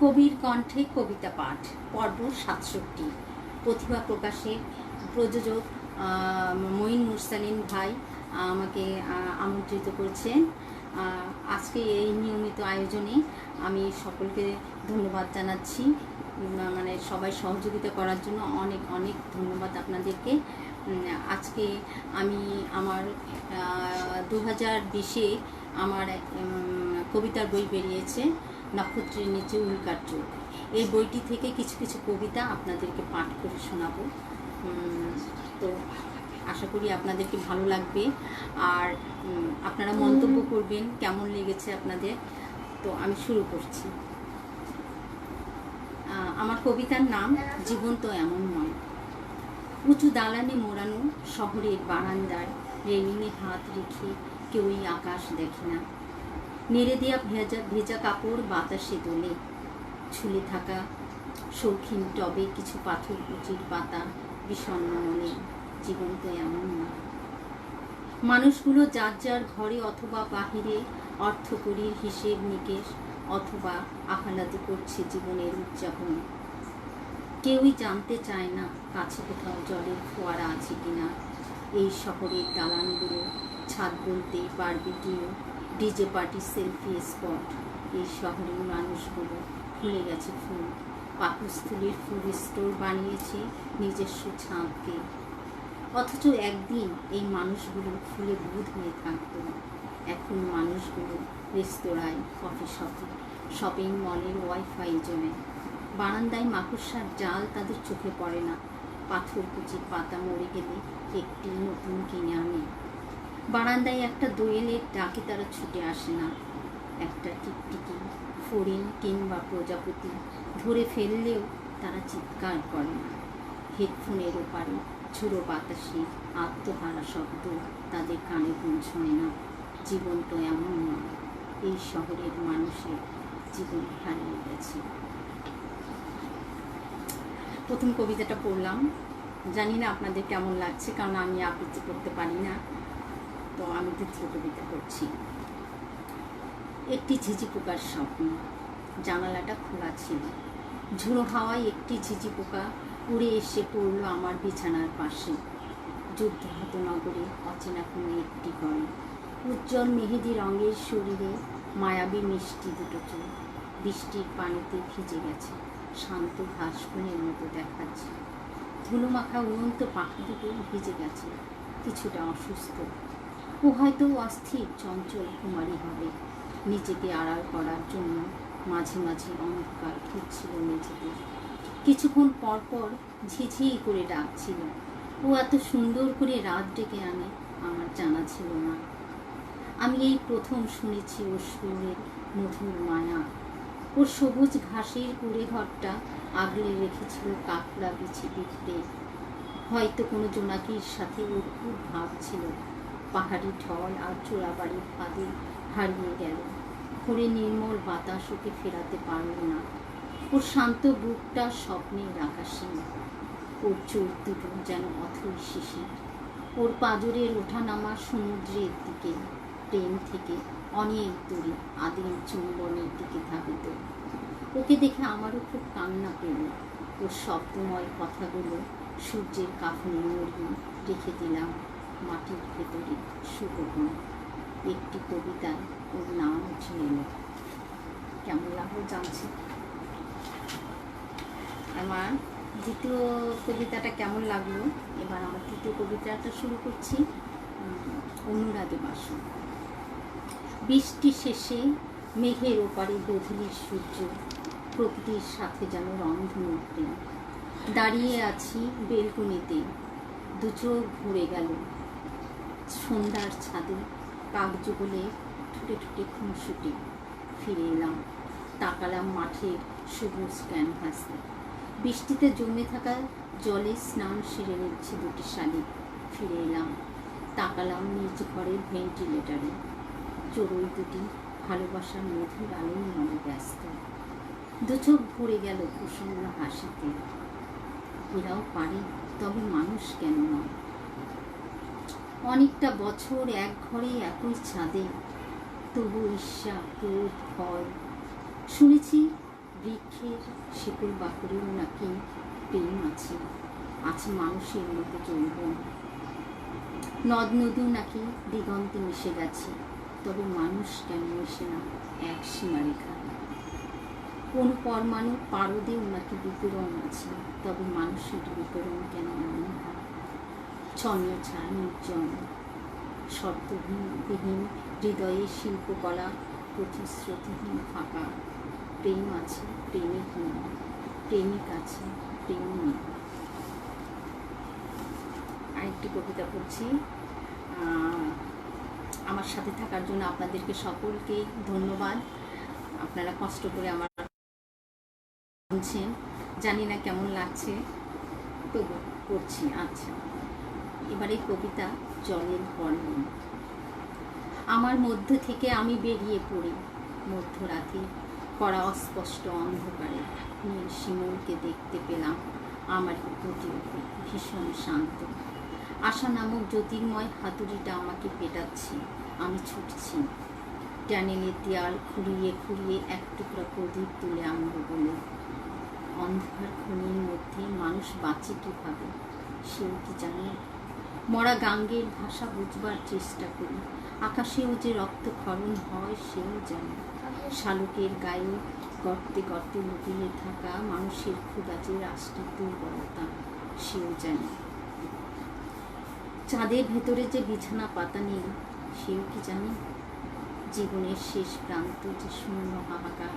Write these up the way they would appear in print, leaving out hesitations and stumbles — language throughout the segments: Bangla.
কবির কণ্ঠে কবিতা পাঠ পর্ব ৬৭। প্রতিভা প্রকাশের প্রযোজক মঈন মুরসালিন ভাই আমাকে আমন্ত্রিত করেছেন। আজকে এই নিয়মিত আয়োজনে আমি সকলকে ধন্যবাদ জানাচ্ছি। মানে সবাই সহযোগিতা করার জন্য অনেক অনেক ধন্যবাদ আপনাদেরকে। আজকে আমি আমার 2020-এ আমার কবিতার বই বেরিয়েছে, নক্ষত্রের নিচে উল্কার চোখ। এই বইটি থেকে কিছু কিছু কবিতা আপনাদেরকে পাঠ করে শোনাবো। তো আশা করি আপনাদেরকে ভালো লাগবে, আর আপনারা মন্তব্য করবেন কেমন লেগেছে আপনাদের। তো আমি শুরু করছি। আমার কবিতার নাম জীবন তো এমন নয়। উঁচু দালানে মোড়ানো শহরের বারান্দায় রেলিংয়ে হাত রেখে কেউই আকাশ দেখে না। নেড়ে দেওয়া ভেজা কাপড় বাতাসে দোলে, ঝুলে থাকা শৌখিন টবে কিছু পাথর কুচির পাতা বিষণ্ণ মনে। জীবন তো এমন নয়। মানুষগুলো যার যার ঘরে অথবা বাহিরে অর্থকরীর হিসেব নিকেশ অথবা আহ্লাদে করছে জীবনের উদযাপন। কেউই জানতে চায় না কাছে কোথাও জলের ফোয়ারা আছে কিনা। এই শহরের দালানগুলো ছাদ বলতে barbecue, DJ party, selfie spot. এই শহরের মানুষগুলো ফুলে গেছে ফুল, পাকস্থলীর ফুড স্টোর বানিয়েছে নিজস্ব ছাদকে। অথচ একদিন এই মানুষগুলো ফুলে বুঁদ হয়ে থাকতো। এখন মানুষগুলো রেস্তোরাঁয়, কফি শপে, শপিং মলের ওয়াইফাই জমে। বারান্দায় মাকড়সার জাল তাদের চোখে পড়ে না। পাথর কুচির পাতা মরে গেলে একটি নতুন কিনে আনে। বারান্দায় একটা দোয়েলের ডাকে তারা ছুটে আসে না। একটা টিকটিকি, ফড়িং কিংবা প্রজাপতি ধরে ফেললেও তারা চিৎকার করে না। হেডফোনের ওপারে ঝুড়ো বাতাসে আত্মহারা শব্দ তাদের কানে পৌঁছয় না। জীবন তো এমন নয়। এই শহরের মানুষের জীবন হারিয়ে গেছে। প্রথম কবিতাটা পড়লাম, জানি না আপনাদের কেমন লাগছে, কারণ আমি আবৃত্তি করতে পারি না। তো আমি দ্বিতীয় কবিতা পড়ছি। একটি ঝিঝি পোকার স্বপ্ন। জানালাটা খোলা ছিল। ঝোড়ো হাওয়ায় একটি ঝিঝি পোকা উড়ে এসে পড়ল আমার বিছানার পাশে। যুদ্ধহত নগরে অচেনা কোনো একটি ঘরে। উজ্জ্বল মেহেদি রঙের শরীরে মায়াবী মিষ্টি দুটো চোখ বৃষ্টির পানিতে ভিজে গেছে, শান্ত ঘাসবনের মতো দেখাচ্ছে। ধুলো মাখা উড়ন্ত পাখা দুটো ভিজে গেছে, কিছুটা অসুস্থ। ও হয়তো অস্থির চঞ্চল কুমারী হবে। নিজেকে আড়াল করার জন্য মাঝে মাঝে অন্ধকার খুঁজছিল মেঝেতে। কিছুক্ষণ পর পর ঝিঝি করে ডাকছিল। ও এত সুন্দর করে রাত ডেকে আনে আমার জানা ছিল না। আমি এই প্রথম শুনেছি ওর সুরের মধুর মায়া। ওর সবুজ ঘাসের কুড়ে ঘরটা আগলে রেখেছিল কাকড়া বিছি পিঁপড়ে। হয়তো কোনো জোনাকির সাথে ওর খুব ভাব ছিল। পাহাড়ি ঢল আর চোরাবাড়ির ফাঁদে হারিয়ে গেল। ভোরে নির্মল বাতাস ওকে ফেরাতে পারল না। ওর শান্ত বুকটা স্বপ্নের আকাশে। ওর চোখ দুটো যেন অথই শিশির। ওর পাঁজরের ওঠানামা সমুদ্রের দিকে, প্রেম থেকে অনেক দূরে আদিম চুম্বনের দিকে ধাবিত। ওকে দেখে আমারও খুব কান্না পেল। ওর শব্দময় কথাগুলো সূর্যের কাফনে মুড়িয়ে রেখে দিলাম মাটির ভেতরে সুগোপন। একটি কবিতায় ওর নাম উঠে এলো। কেমন লাগলো জানছি। আমার দ্বিতীয় কবিতাটা কেমন লাগলো, এবার আমার তৃতীয় কবিতাটা শুরু করছি। অনুরাগে বাসন। বৃষ্টি শেষে মেঘের ওপারে গোধূলির সূর্য প্রকৃতির সাথে যেন রন্ধন প্রেম। দাঁড়িয়ে আছি বেলকনিতে, দু চোখ ভরে গেল। সন্ধ্যার ছাদে কাকযুগলে ঠুটে ঠুটে খুনসুটি। ফিরে এলাম, তাকালাম মাঠের সবুজ ক্যানভাসে। বৃষ্টিতে জমে থাকা জলে স্নান সেরে নিচ্ছে দুটি শালিক। ফিরে এলাম, তাকালাম নিজ ঘরের ভেন্টিলেটারে। চড়ুই দুটি ভালোবাসার মধুর আলিঙ্গনে ব্যস্ত। দু চোখ ভরে গেল প্রসন্ন হাসিতে। এরাও পারে, তবে মানুষ কেন নয়। অনেকটা বছর এক ঘরে একই ছাদে, তবু ঈর্ষা, ক্রোধ, ভয়। শুনেছি বৃক্ষের শিকড় বাকড়েও নাকি প্রেম আছে, আছে মানুষের মতো যৌবন। নদ নদীও নাকি দিগন্তে মিশে গেছে, তবে মানুষ কেন মিশে না এক সীমারেখা। কোন পরমাণু পারদেও নাকি বিকিরণ আছে, তবে মানুষের বিকিরণ কেন এমন হয়? ছন্নছাড় নির্জন শব্দবিহীন হৃদয়ে শিল্পকলা, প্রতিশ্রুতিহীন ফাঁকা। প্রেম আছে, প্রেমিক নেই, প্রেমিক আছে, প্রেম নেই। আরেকটি কবিতা পড়ছি। আমার সাথে থাকার জন্য আপনাদেরকে সকলকে ধন্যবাদ। আপনারা কষ্ট করে আমার শুনছেন, জানি না কেমন লাগছে, তবু পড়ছি। আচ্ছা, এবারে কবিতা জলের বর্ণন। আমার মধ্য থেকে আমি বেরিয়ে পড়ি মধ্যরাতে, কড়া অস্পষ্ট অন্ধকারে নীল শিমুলকে দেখতে পেলাম আমার প্রতি ভীষণ শান্ত। আশা নামক জ্যোতির্ময় হাতুড়িটা আমাকে পেটাচ্ছে, আমি ছুটছি। ট্যানেলের দেয়াল খুঁড়িয়ে খুঁড়িয়ে এক টুকরা প্রদীপ তুলে আনবো বলে। অন্ধকার খনির মধ্যে মানুষ বাঁচে কীভাবে সেও কি জানে? মরা গাঙ্গের ভাষা বুঝবার চেষ্টা করি, আকাশেও যে রক্তক্ষরণ হয় সেও জানে। শালুকের গায়ে গর্তে গর্তে লুকিয়ে থাকা মানুষের ক্ষুধা যে রাষ্ট্রের দুর্বলতা সেও জানে। চাঁদের ভেতরে যে বিছানা পাতা নেই সেও কি জানে? জীবনের শেষ প্রান্ত যে শূন্য হাহাকার,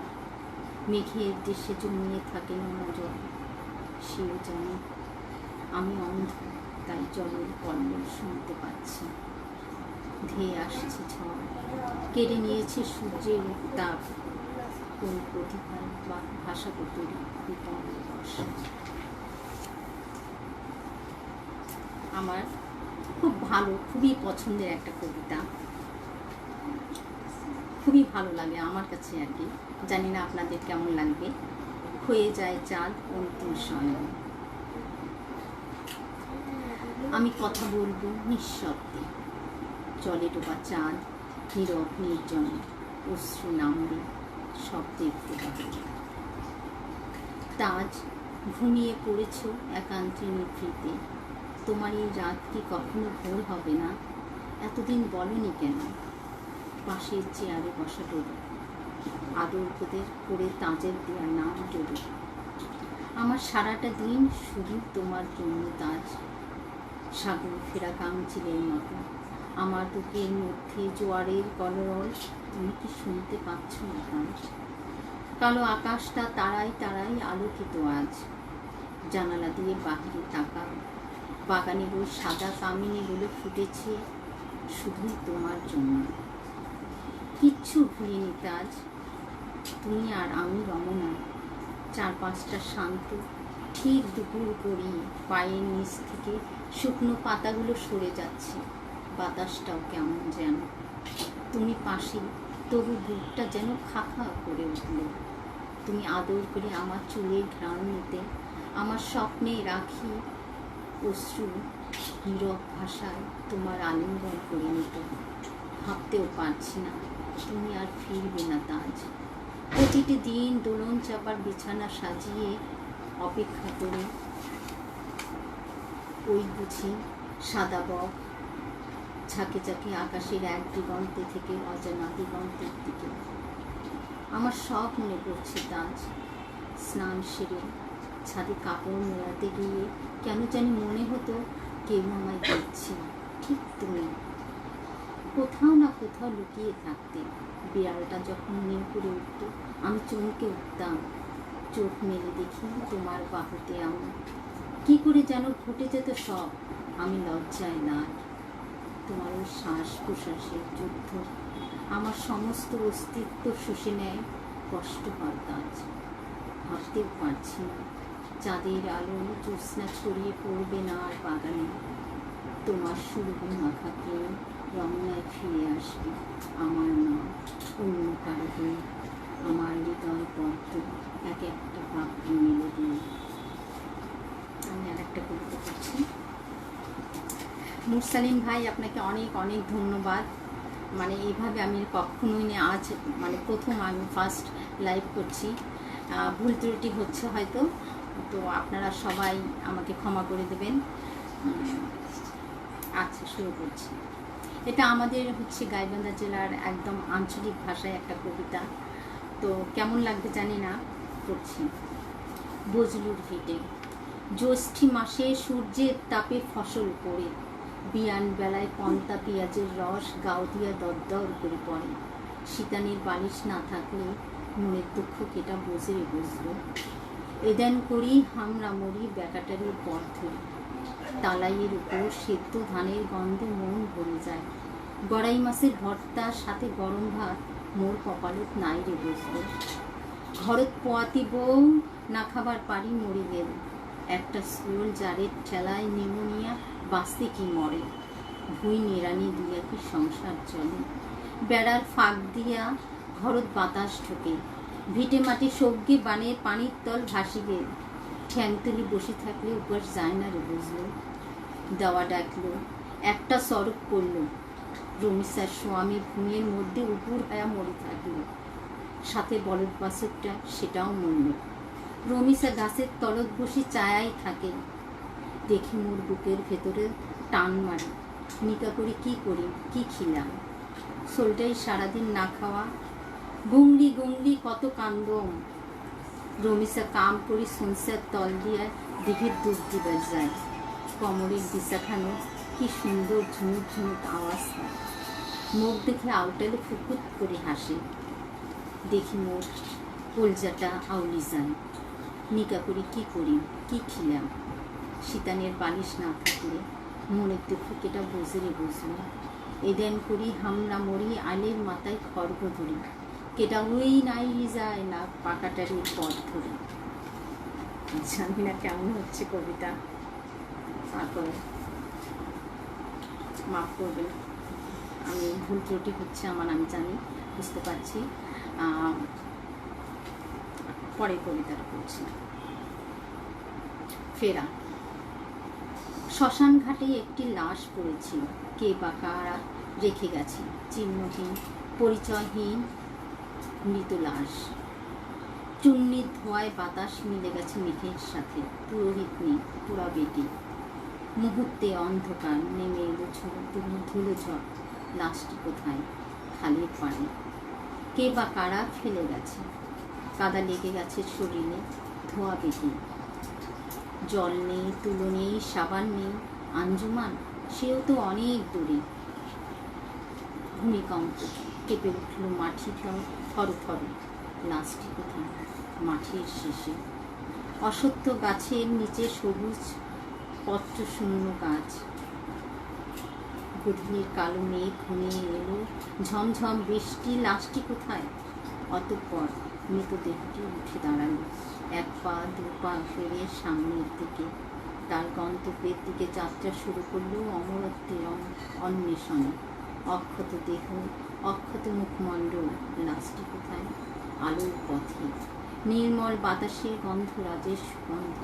মেঘের দেশে জমিয়ে থাকে নজর সেও জানে। আমি অন্ধ, তাই জলের কল্লোল শুনতে পাচ্ছি। ধেয়ে আসছে ঝড়, কেড়ে নিয়েছে সূর্যের উত্তাপ, কোন প্রতিভার বা ভাষাপতির বিপন্ন বর্ষা। আমার খুব ভালো, খুবই পছন্দের একটা কবিতা, খুবই ভালো লাগে আমার কাছে আর কি, জানি না আপনাদের কেমন লাগবে। হয়ে যায় চাঁদ অন্তিম শয়ন, আমি কথা বলবো নিঃশব্দে। জলে ডোবা চাঁদ নীরব নির্জন, অশ্রু নামবে শব্দের প্রবাহে। তাজ ঘুমিয়ে পড়েছ একান্তে নিভৃতে, তোমার এই রাত কি কখনো ভোর হবে না? এতদিন বলনি কেন? পাশের চেয়ারে বসা ডোবে, আদর করে তাজের দেওয়ার নাম ডোবে। আমার সারাটা দিন শুধু তোমার জন্য তাজ, সাগর ফেরা কাঞ্চিলের মতো আমার বুকের মধ্যে জোয়ারের কলরল। তুমি কি শুনতে পাচ্ছ না তাজ? কালো আকাশটা তারাই তারাই আলোকিত আজ। জানালা দিয়ে বাহিরে তাকাও, বাগানের ওই সাদা কামিনীগুলো ফুটেছে শুধুই তোমার জন্য। কিচ্ছু ভুলিনি তাজ, তুমি আর আমি রমনা। চারপাশটা শান্ত, ঠিক দুপুর গড়িয়ে পায়ের নিচ থেকে শুকনো পাতাগুলো সরে যাচ্ছে, বাতাসটাও কেমন যেন। তুমি পাশে, তবু বুকটা যেন খা খা করে উঠল। তুমি আদর করে আমার চুলের ঘ্রাণ নিতে, আমার স্বপ্নে রাখি অশ্রু নীরব ভাষায় তোমার আলিঙ্গন করে নিতে। ভাবতেও পারছি না তুমি আর ফিরবে না তাজ। প্রতিটি দিন দোলন চাপার বিছানা সাজিয়ে অপেক্ষা করে ওই বুঝি সাদা বক ঝাঁকে ঝাঁকে আকাশের এক দিগন্তে থেকে অজানা দিগন্তের দিকে। আমার সব মনে পড়ছে তাজ। স্নান সেরে ছাদে কাপড় মেলাতে গিয়ে কেন জানি মনে হতো কেউ আমায় দেখছে, ঠিক তুমি। কোথাও না কোথাও লুকিয়ে থাকতে। বিড়ালটা যখন নেম করে উঠত আমি চমকে উঠতাম, চোখ মেলে দেখি তোমার বাহুতে আমি। কি করে যেন ঘটে যেত সব, আমি লজ্জায় লাল। তোমার ওই শ্বাস প্রশ্বাসের যুদ্ধ আমার সমস্ত অস্তিত্ব শুষে নেয়, কষ্ট হয় তাজ। ভাবতেও পারছি না চাঁদের আলো জ্যোৎস্না ছড়িয়ে পড়বে না আর বাগানে। তোমার সুরভি মাখা প্রেম রমনায় ফিরে আসবে, আমার নাম অন্য কারো হয়ে। আমার হৃদয় পদ্ম এক একটা পাপড়ি মেলে দিয়ে। আমি আর একটা কবিতা করছি। মুরসালিন ভাই, আপনাকে অনেক অনেক ধন্যবাদ। মানে এইভাবে আমি কখনোই আজ মানে প্রথম আমি ফার্স্ট লাইভ করছি। ভুল ত্রুটি হচ্ছে হয়তো, তো আপনারা সবাই আমাকে ক্ষমা করে দেবেন। আচ্ছা, শুরু করছি। এটা আমাদের হচ্ছে গাইবান্ধা জেলার একদম আঞ্চলিক ভাষায় একটা কবিতা, তো কেমন লাগবে জানি না, করছি। বজলুর ভিটে জ্যৈষ্ঠী মাসে সূর্যের তাপে ফসল পড়ে, বিয়ান বেলায় পন্তা পেঁয়াজের রস গাও দিয়া দরদর করে পড়ে। শীতানের বালিশ না থাকলে মনের দুঃখ কেটা বজরে বসলো। এদেন করি হামরা মরি ব্যাকাটারির পথ ধরি, তালাইয়ের উপর সেদ্ধ ধানের গন্ধ মন ভরে যায়। গড়াই মাছের ভর্তা সাথে গরম ভাত মোর কপালত নাই রে বসলো। ঘরত পোয়াতি বউ না খাবার পারি মরে গেল, একটা স্কুল জারের ঠেলায় নিমোনিয়া বাঁচতে কি মরে। ভুই নিরানি দিয়া কি সংসার চলে, বেড়ার ফাঁক দিয়া ঘরত বাতাস ঢোকে। ভিটে মাটি সবজি বানে পানির তল ভাসিবে, ঠ্যাং তুলি বসে থাকলে উপাস যায় না রে বুঝলো। দেওয়া ডাকলো, একটা সড়ক পড়লো, রমিসার স্বামী ভূমির মধ্যে উপুর হায়া মরে থাকলো। সাথে বলদ বাছুরটা সেটাও মরল। রমিসা গাছের তলত বসে চায়াই থাকে, দেখি মোর বুকের ভেতরে টান মারি। নিকা করে কি করি, কি খিলাম, সোলটাই সারাদিন না খাওয়া। গুংলি গুংলি কত কান্দম, রমিসা কাম করি সংসার তল দিয়ে দিঘির দুধ দিবার যায়। কমরের বিছাখানো কি সুন্দর ঝুমুক ঝুমুক আওয়াজ হয়। মুখ দেখে আউটালে ফুকুত করে হাসে, দেখি মোর কলজাটা আউলি যায়। নিকা করি কি করি, কি খিলাম, শীতানের বালিশ না থাকলে মনের দুঃখ কেটা বজরে বুঝলো। এদেন করি হামলা মরি আলের মাথায় খর্গ ধরি, কেটা ওই নাই যায় না পাকাটারির পথ ধরি। জানি না কেমন হচ্ছে কবিতা, তারপরে মাফ করবেন, আমি ভুল ত্রুটি হচ্ছে আমার, আমি জানি, বুঝতে পারছি। পরের কবিতাটা পড়ছি। ফেরা। শ্মশান ঘাটে একটি লাশ পড়েছিল, কে বা কারা রেখে গেছে, চিহ্নহীন পরিচয়হীন মৃত লাশ। চুন্নির ধোঁয়ায় বাতাস মিলে গেছে মেঘের সাথে, পুরোহিত নেই, পুরা বেটি। মুহূর্তে অন্ধকার নেমে এলো ধুলো ঝড়, লাশটি কোথায়, খালের পাড়ে। কে বা কারা ফেলে গেছে, কাদা লেগে গেছে শরীরে, ধোয়া বেটি। জল নেই, তুলো নেই, সাবান নেই, আঞ্জুমান সেও তো অনেক দূরে। ভূমিকম্প কেঁপে উঠল মাটি থরথরে, লাশটি কোথায়, মাটির শেষে। অসত্য গাছের নিচে সবুজ পত্র শূন্য গাছ। গধূলির কালো মেঘ ঘনিয়ে এলো, ঝমঝম বৃষ্টি, লাশটি কোথায়। অতঃপর মৃতদেহটি উঠে দাঁড়ালো, এক পা দু পা ফেরে সামনের দিকে, তার গন্তব্যের দিকে যাত্রা শুরু করলো অমরত্বের অন্বেষণে। অক্ষত দেহ, অক্ষত মুখমণ্ডল, লাশটি কোথায়, আলোর পথে। নির্মল বাতাসে গন্ধ রাজের সুগন্ধ।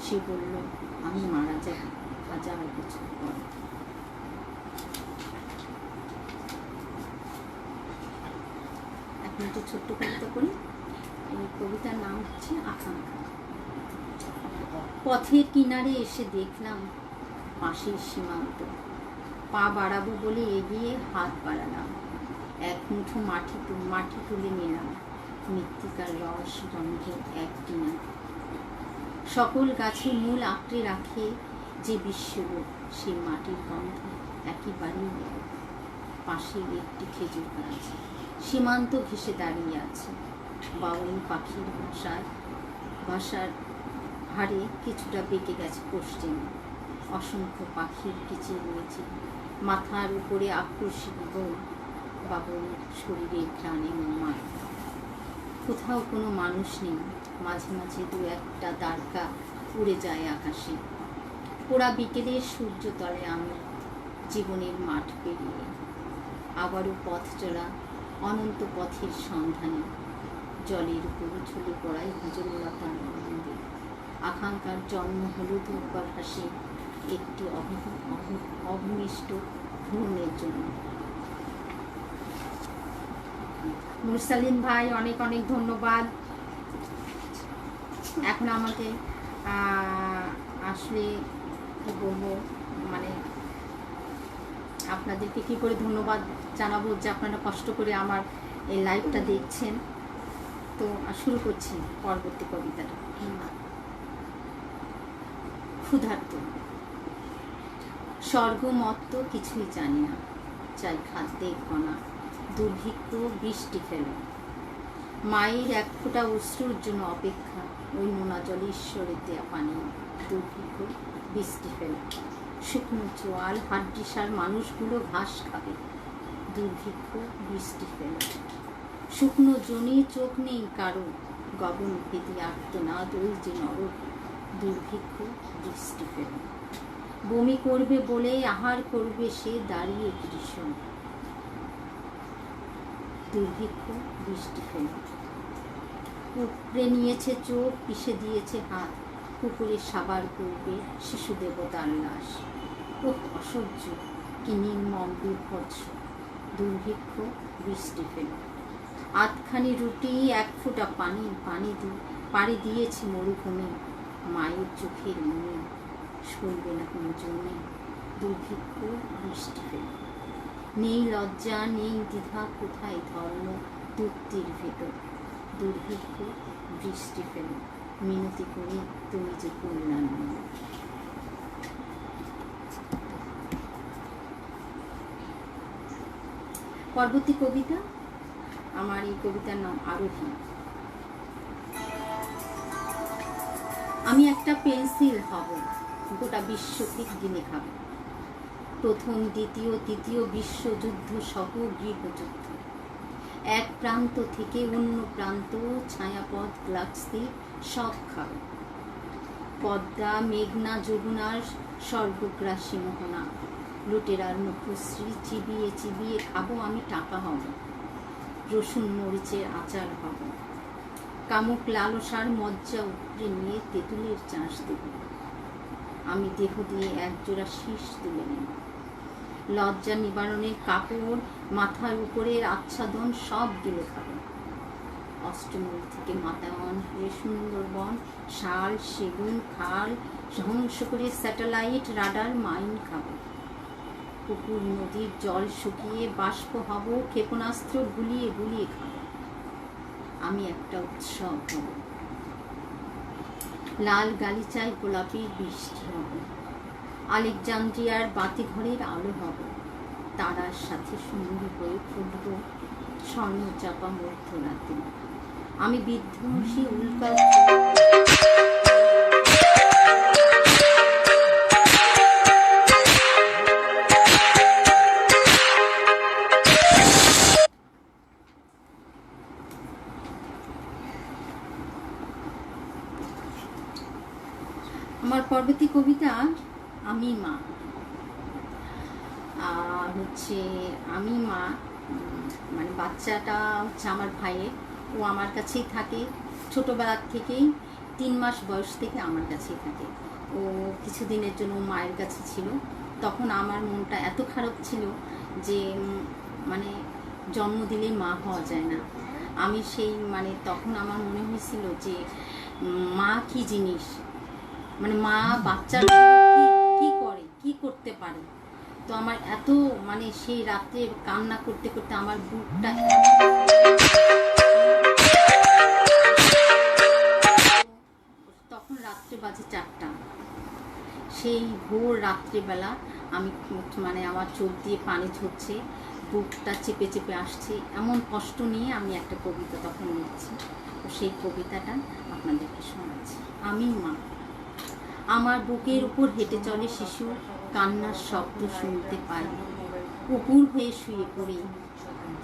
সে বলল, আমি মারা যাব 1000 বছর পর। এখন একটু ছোট্ট কবিতা করি। এই কবিতার নাম হচ্ছে আকাঙ্ক্ষা। পথের কিনারে এসে দেখলাম পাশের সীমান্ত, পা বাড়াবো বলে এগিয়ে হাত বাড়ালাম। এক মুঠো মাটি তুলে নিলাম, মৃত্তিকার রস গন্ধ একটি না। সকল গাছে মূল আঁকড়ে রাখে যে বিশ্বরূপ, সেই মাটির গন্ধ একেবারেই নেই। পাশে একটি খেজুর গাছ সীমান্ত ঘেঁষে দাঁড়িয়ে আছে। বাউল পাখির বাসার হাড়ে কিছুটা বেঁকে গেছে পশ্চিমে। অসংখ্য পাখির কিচিরমিচির, মাথার উপরে আক্রোশী গোল, বাবুল শরীরে প্রাণে মার। কোথাও কোনো মানুষ নেই, মাঝে মাঝে দু একটা দ্বারকা উড়ে যায় আকাশে। পোড়া বিকেলের সূর্য তলে আমি জীবনের মাঠ পেরিয়ে আবারও পথ চলা অনন্ত পথের সন্ধানে। জলের উপর ঝুলে পড়াই হুজুরলতার আনন্দে। আকাঙ্ক্ষার জন্ম হলো দুর্বাভাসে একটি অভূমিষ্ঠ ভ্রমণের জন্য। মুরসালিন ভাই, অনেক অনেক ধন্যবাদ। এখন আমাকে আসলে কী বলবো, মানে আপনাদেরকে কী করে ধন্যবাদ জানাবো যে আপনারা কষ্ট করে আমার এই লাইভটা দেখছেন। তো শুরু করছি পরবর্তী কবিতাটা। ক্ষুধার্ত। স্বর্গমত্ত কিছুই জানি না, চাই খাদ্যের কণা, দুর্ভিক্ষ বৃষ্টি ফেল। মায়ের এক ফোঁটা অশ্রুর জন্য অপেক্ষা, ওই নোনা জলে ঈশ্বরের দেয়া পানি, দুর্ভিক্ষ বৃষ্টি ফেল। শুকনো জোয়াল হাড্ডিসার মানুষগুলো ঘাস খাবে, দুর্ভিক্ষ বৃষ্টি ফেল। শুকনো জনি চোখ নেই কারো, গগন ভেদি আর্তনাদ ওই যে নরক, দুর্ভিক্ষ বৃষ্টি ফেল। বমি করবে বলে আহার করবে সে দাঁড়িয়ে গ্রীষ্ম, দুর্ভিক্ষ বৃষ্টি ফেল। উপড়ে নিয়েছে চোখ, পিষে দিয়েছে হাত, পুকুরে সাবার করবে শিশু দেবতার লাশ। ও অসহ্য কি নির্মম বিভৎস, দুর্ভিক্ষ বৃষ্টি ফেল। আধখানি রুটি এক ফোঁটা পানি, পাড়ি দিয়েছে মরুভূমি, মায়ের চোখের মনে সইবে না কোনো জমি, দুর্ভিক্ষ বৃষ্টি ফেল। নেই লজ্জা নেই দ্বিধা, কোথায় ধর্ম তৃপ্তির ভেতর, দুর্ভিক্ষ বৃষ্টি ফেল। মিনতি করি তুমি যে কল্যাণ। পরবর্তী কবিতা, আমার এই কবিতার নাম আরোহী। আমি একটা পেন্সিল হব, গোটা বিশ্বকে কিনে খাব। প্রথম দ্বিতীয় তৃতীয় বিশ্বযুদ্ধ সহ গৃহযুদ্ধ, এক প্রান্ত থেকে অন্য প্রান্ত, ছায়াপথ গ্লাক্সি সব খাব। পদ্মা মেঘনা যমুনার স্বর্গগ্রাসী মোহনা, লুটেরার মুখশ্রী চিবিয়ে চিবিয়ে খাবো আমি, টাকা হব। রসুন মরিচের আচার হব, কামুক লালসার মজ্জা উপড়ে নিয়ে তেঁতুলের চাষ দেব। আমি দেহ দিয়ে একজোড়া শীষ তুলে নেব। লজ্জা নিবারণের কাপড়, মাথার উপরের আচ্ছাদন সব গিলে খাবো। অষ্টমূল থেকে মাতায়ন হয়ে সুন্দরবন, শাল সেগুন খাল ধ্বংস করে স্যাটেলাইট রাডার মাইন খাবো। পুকুর নদীর জল শুকিয়ে বাষ্প হব, ক্ষেপণাস্ত্র গুলিয়ে গুলিয়ে খাবো। আমি একটা উৎসব হব, লাল গালিচায় গোলাপি বৃষ্টি হব। আলেকজান্দ্রিয়ার বাতিঘরের আলো হব, তারার সাথে সঙ্গী হয়ে ফুটব স্বর্ণ চাপা মধ্যরাতে। আমি বিধ্বংসী উল্কা আমার পরবর্তী কবিতা আমি মা। হচ্ছে আমি মা, মানে বাচ্চাটা হচ্ছে আমার ভাইয়ের, ও আমার কাছেই থাকে ছোটোবেলার থেকেই, 3 মাস বয়স থেকে আমার কাছেই থাকে। ও কিছুদিনের জন্য মায়ের কাছে ছিল, তখন আমার মনটা এত খারাপ ছিল যে মানে জন্ম দিলেই মা হওয়া যায় না। আমি সেই মানে তখন আমার মনে হয়েছিল যে মা কি জিনিস, মানে মা বাচ্চার কি করে কি করতে পারে। তো আমার এত মানে সেই রাত্রে কান্না করতে করতে আমার বুকটা, তখন রাত্রে বাজে 4টা, সেই ভোর রাত্রিবেলা আমি মানে আমার চোখ দিয়ে পানি ঝরছে, বুকটা চেপে চেপে আসছে, এমন কষ্ট নিয়ে আমি একটা কবিতা তখন লিখছি। তো সেই কবিতাটা আপনাদেরকে শোনাচ্ছি। আমি মা। আমার বুকের উপর হেঁটে চলে শিশু, কান্নার শব্দ শুনতে পাই। কুকুর হয়ে শুয়ে পড়ি,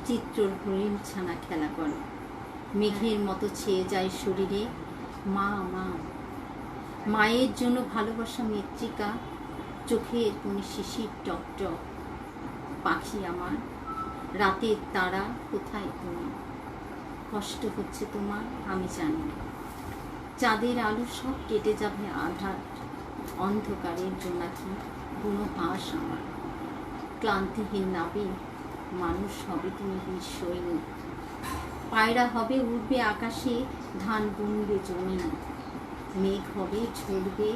চিত্রর হরিণ ছানা খেলা করে। মেঘের মতো ছেয়ে যায় শরীরে, মা মা। মায়ের জন্য ভালোবাসা মৃত্তিকা, চোখের কোন শিশির টকটক। পাখি আমার, রাতের তারা, কোথায় তুমি? কষ্ট হচ্ছে তোমার আমি জানি, চাঁদের আলো সব কেটে যাবে আধার, অন্ধকারের জোনাকি বুনো হাঁস আমার। ক্লান্তিহীন নাবে মানুষ হবে তুমি বীর সৈনিক, পায়রা হবে উড়বে আকাশে, ধান বুনবে জমি। মেঘ হবে, ঝরবে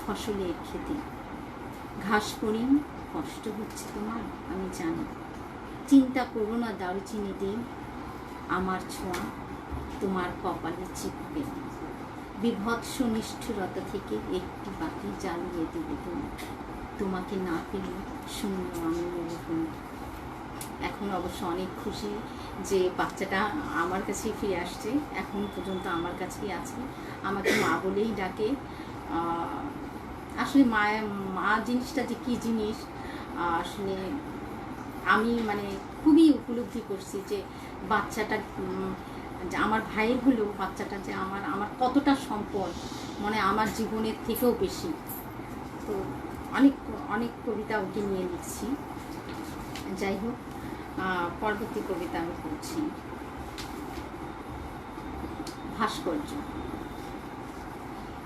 ফসলের খেতে। ঘাস ফড়িং, কষ্ট হচ্ছে তোমার আমি জানি। চিন্তা করো না দারুচিনি দিন, আমার ছোঁয়া তোমার কপালে চিপবে। বিভৎস নিষ্ঠুরতা থেকে একটি বাতি জ্বালিয়ে দেবে তুমি। তোমাকে না পেলে শূন্য আমি মরুভূমি। এখন অবশ্য অনেক খুশি যে বাচ্চাটা আমার কাছেই ফিরে আসছে, এখন পর্যন্ত আমার কাছেই আছে, আমাকে মা বলেই ডাকে। আসলে মা জিনিসটা যে কী জিনিস আসলে আমি মানে খুবই উপলব্ধি করছি যে বাচ্চাটা আমার ভাইয়ের হলেও বাচ্চাটা যে আমার কতটা সম্পদ, মানে আমার জীবনের থেকেও বেশি। তো অনেক অনেক কবিতা ওকে নিয়ে লিখছি। যাই হোক, পরবর্তী কবিতা আমি পড়ছি। ভাস্কর্য।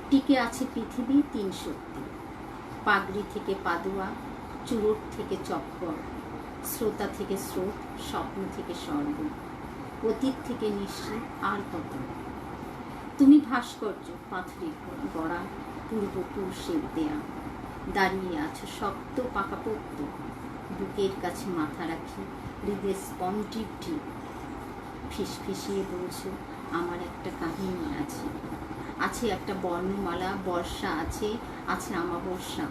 টিকে আছে পৃথিবী ৩ শক্তি, পাগড়ি থেকে পাদুয়া, চুরোট থেকে চক্কর, শ্রোতা থেকে স্রোত, স্বপ্ন থেকে স্বর্গ, অতীত থেকে নিশ্চিত আর কত। তুমি ভাস্কর্য, পাথরে গড়া, পূর্বপুরুষের দেয়া। দাঁড়িয়ে আছো শক্ত পাকাপোক্ত, বুকের কাছে মাথা রাখি, হৃদয় স্পন্টিভ টিপ। ফিসফিসিয়ে বলছো আমার একটা কাহিনী আছে, আছে একটা বর্ণমালা, বর্ষা আছে, আছে আমাবস্যা।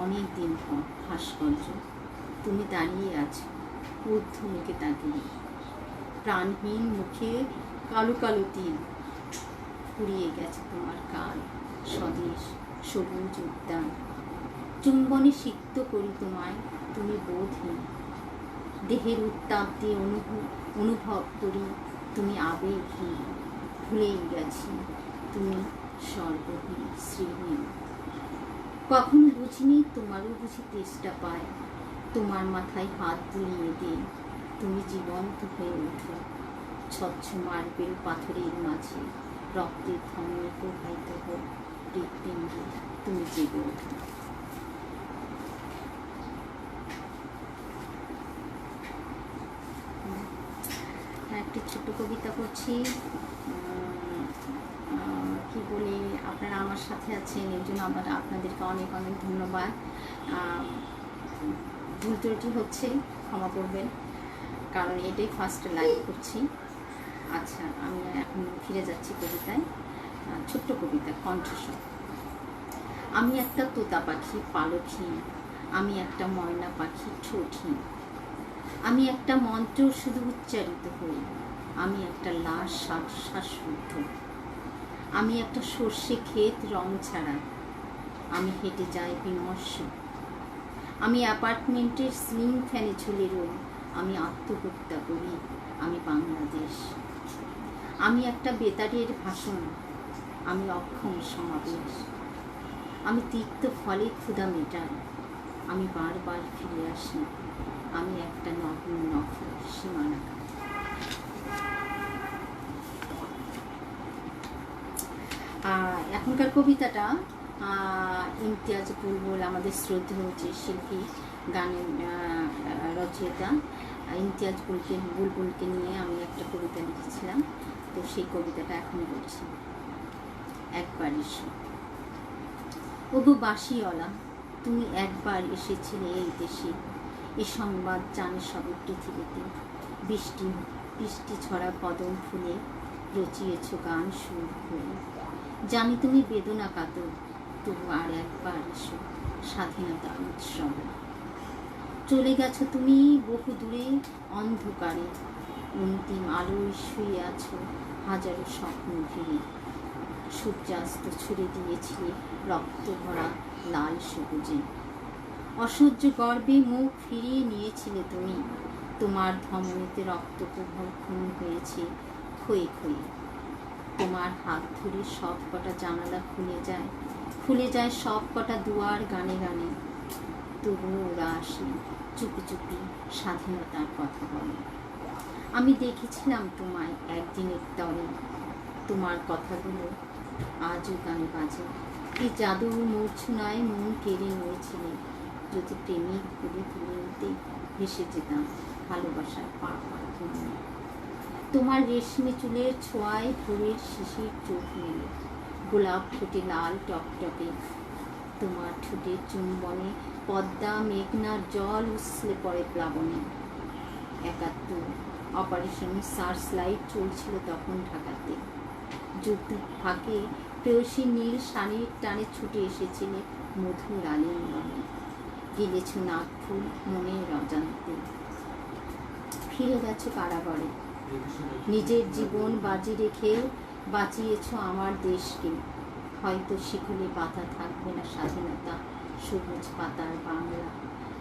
অনেক দিন পর ভাস্কর্য, তুমি দাঁড়িয়ে আছো ঊর্ধ্বমুখে তাকিয়ে, প্রাণহীন মুখে কালো কালো তিল। ফুরিয়ে গেছে তোমার কাল, স্বদেশ সবুজ উদ্যান। চুম্বনে সিক্ত করি তোমায়, তুমি বোধহীন। দেহের উত্তাপ দিয়ে অনুভব করি তুমি আবেগহীন। ভুলেই গেছি তুমি সর্বহীন শ্রীহীন। কখনো বুঝিনি তোমারও বুঝি তেষ্টা পায়, তোমার মাথায় হাত বুলিয়ে দিই, তুমি জীবন্ত হয়ে ওঠো। স্বচ্ছ মার্বেল পাথরের মাঝে রক্তের ধমনী প্রবাহিত হোক, হৃৎপিণ্ডে তুমি জেগে ওঠো। একটি ছোট্ট কবিতা করছি। কি বলি, আপনারা আমার সাথে আছেন এর জন্য আপনাদেরকে অনেক অনেক ধন্যবাদ। ভুল ত্রুটি হচ্ছে ক্ষমা করবেন, কারণ এটাই ফার্স্ট লাইভ করছি। আচ্ছা, আমি এখন ফিরে যাচ্ছি কবিতায়। ছোট্ট কবিতা, কণ্ঠস্বর। আমি একটা তোতা পাখি পালকি, আমি একটা ময়না পাখি ঠোঁটহীন, আমি একটা মন্ত্র শুধু উচ্চারিত হই, আমি একটা লাশ শ্বাসরুদ্ধ, আমি একটা সর্ষে ক্ষেত রং ছাড়া, আমি হেঁটে যাই বিমর্ষ, আমি অ্যাপার্টমেন্টের সিলিং ফ্যানে ঝুলে রই, আমি আত্মহত্যা করি, আমি বাংলাদেশ। আমি একটা বেতারের ভাষণ, আমি অক্ষম সমাবেশ, আমি তিক্ত ফলে ক্ষুধা মেটাই, আমি বারবার ফিরে আসি, আমি একটা নগ্ন নখর সীমানা। এখনকার কবিতাটা ইমতিয়াজ বুলবুল, আমাদের শ্রদ্ধেয় যে শিল্পী, গানের রচয়িতা ইমতিয়াজ বুলবুলকে নিয়ে আমি একটা কবিতা লিখেছিলাম। তো সেই কবিতাটা এখন বলছি। একবার এসো ওগো বাঁশিওয়ালা, তুমি একবার এসেছিলে এই দেশে, এ সংবাদ জানে সবে পৃথিবীতে। বৃষ্টি বৃষ্টি ছড়া কদম ফুলে রচিয়েছ গান সুর হয়ে। জানি তুমি বেদনা কাতর, তবু আর একবার এসো স্বাধীনতা উৎসবে। চলে গেছো তুমি বহু দূরে অন্ধকারে, অন্তিম আলোয় শুয়ে আছো হাজারো স্বপ্ন ঘিরে। সূর্যাস্ত ছুড়ে দিয়েছিলে রক্ত ভরা লাল সবুজে। অসহ্য গর্বে মুখ ফিরিয়ে নিয়েছিলে তুমি, তোমার ধমনীতে রক্তপ্রবাহ খুন হয়েছে ক্ষয়ে ক্ষয়ে। তোমার হাত ধরে সব কটা জানালা খুলে যায় সব কটা দুয়ার গানে গানে। তবুও ওরা আসে চুপি চুপি স্বাধীনতার কথা বলে। আমি দেখেছিলাম তোমায় একদিনের তরে, তোমার কথাগুলো আজও গানে বাজে। এই জাদু মূর্ছনায় মন কেড়ে নিয়েছিলে, যদি প্রেমিক বলে তুলে নিতে ভেসে যেতাম ভালোবাসার পা। তোমার রেশমি চুলের ছোঁয়ায় ভোরের শিশির চোখ মেলে, গোলাপ ফুটে লাল টকটকে, তোমার ঠোঁটের চুম্বনে পদ্মা মেঘনার জল উছলে পড়ে প্লাবনে। ৭১ অপারেশন সার্চ লাইট চলছিল তখন ঢাকাতে। যুদ্ধের ফাঁকে প্রেয়সী নীল শাড়ির টানে ছুটে এসেছিলে মধুর আলিঙ্গনে, গিলেছ নাকফুল মনের অজান্তে। ফিরে গেছো কারাগারে, নিজের জীবন বাজি রেখেও বাঁচিয়েছ আমার দেশকে। হয়তো শিকলে পাতা থাকবে না স্বাধীনতা, সবুজ পাতার বাংলা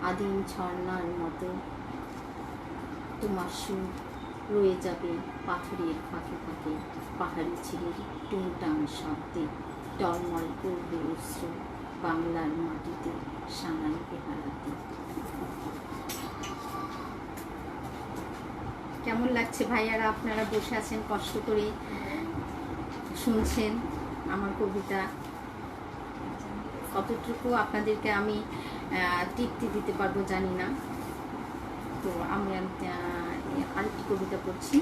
আদিম ঝর্ণার মতো তোমার সুর রয়ে যাবে পাথরের ফাঁকে ফাঁকে, পাহাড়ি ছিলের টুংটাং শব্দে টলমল করবে অশ্রু বাংলার মাটিতে সানাই বেহারাতে। কেমন লাগছে ভাইয়ারা? আপনারা বসে আছেন কষ্ট করে শুনছেন আমার কবিতা। কতটুকু আপনাদেরকে আমি তৃপ্তি দিতে পারবো জানি না। তো আমি আরেকটি কবিতা পড়ছি,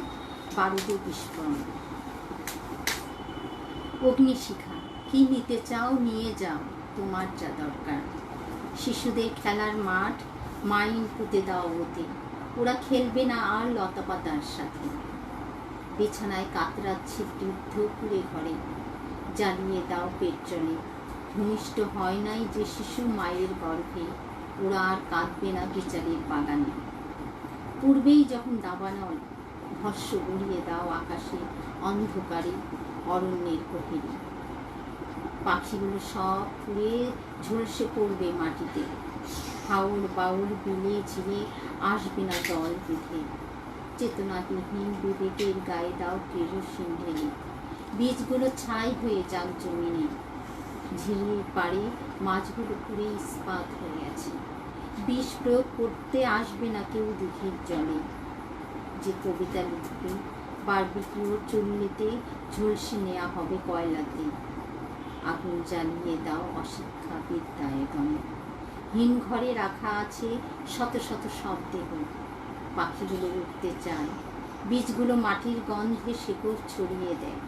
বারুদের বিস্ফোরণ। অগ্নিশিখা, কি নিতে চাও নিয়ে যাও, তোমার যা দরকার। শিশুদের খেলার মাঠ মাইন পুঁতে দাও ওতে, ওরা খেলবে না আর লতা পাতার সাথে। বিছানায় কাতরাচ্ছি বৃদ্ধ কুড়ে ঘরে, জ্বালিয়ে দাও পেট্রোলে। ভূমিষ্ঠ হয় নাই যে শিশু মায়ের গর্ভে, ওরা আর কাঁদবে না বিচারের বাগানে। পূর্বেই যখন দাবানল, ভস্য উড়িয়ে দাও আকাশে অন্ধকারে অরণ্যের গভীরে। পাখিগুলো সব পুড়ে ঝলসে পড়বে মাটিতে, হাউর বাউর বিলে ঝিলে আসবে না দল বেঁধে। চেতনাবিহীন বিবেকের গায়ে দাও কেরোসিন ঢেলে, বীজগুলো ছাই হয়ে যাক জমিনে। ঝিলের পাড়ে মাছগুলো পুড়ে ইস্পাত হয়ে গেছে, বিষ প্রয়োগ করতে আসবে না কেউ দিঘির জলে। যে কবিতা লিখবে বারবিকিউর চুল্লিতে ঝলসে নেওয়া হবে কয়লাতে। আগুন জ্বালিয়ে দাও অশিক্ষা বিদ্যায় দমে, হীন ঘরে রাখা আছে শত শত শব্দেহ। পাখিগুলো উঠতে চায়, বীজগুলো মাটির গন্ধে শেকড় ছড়িয়ে দেয়।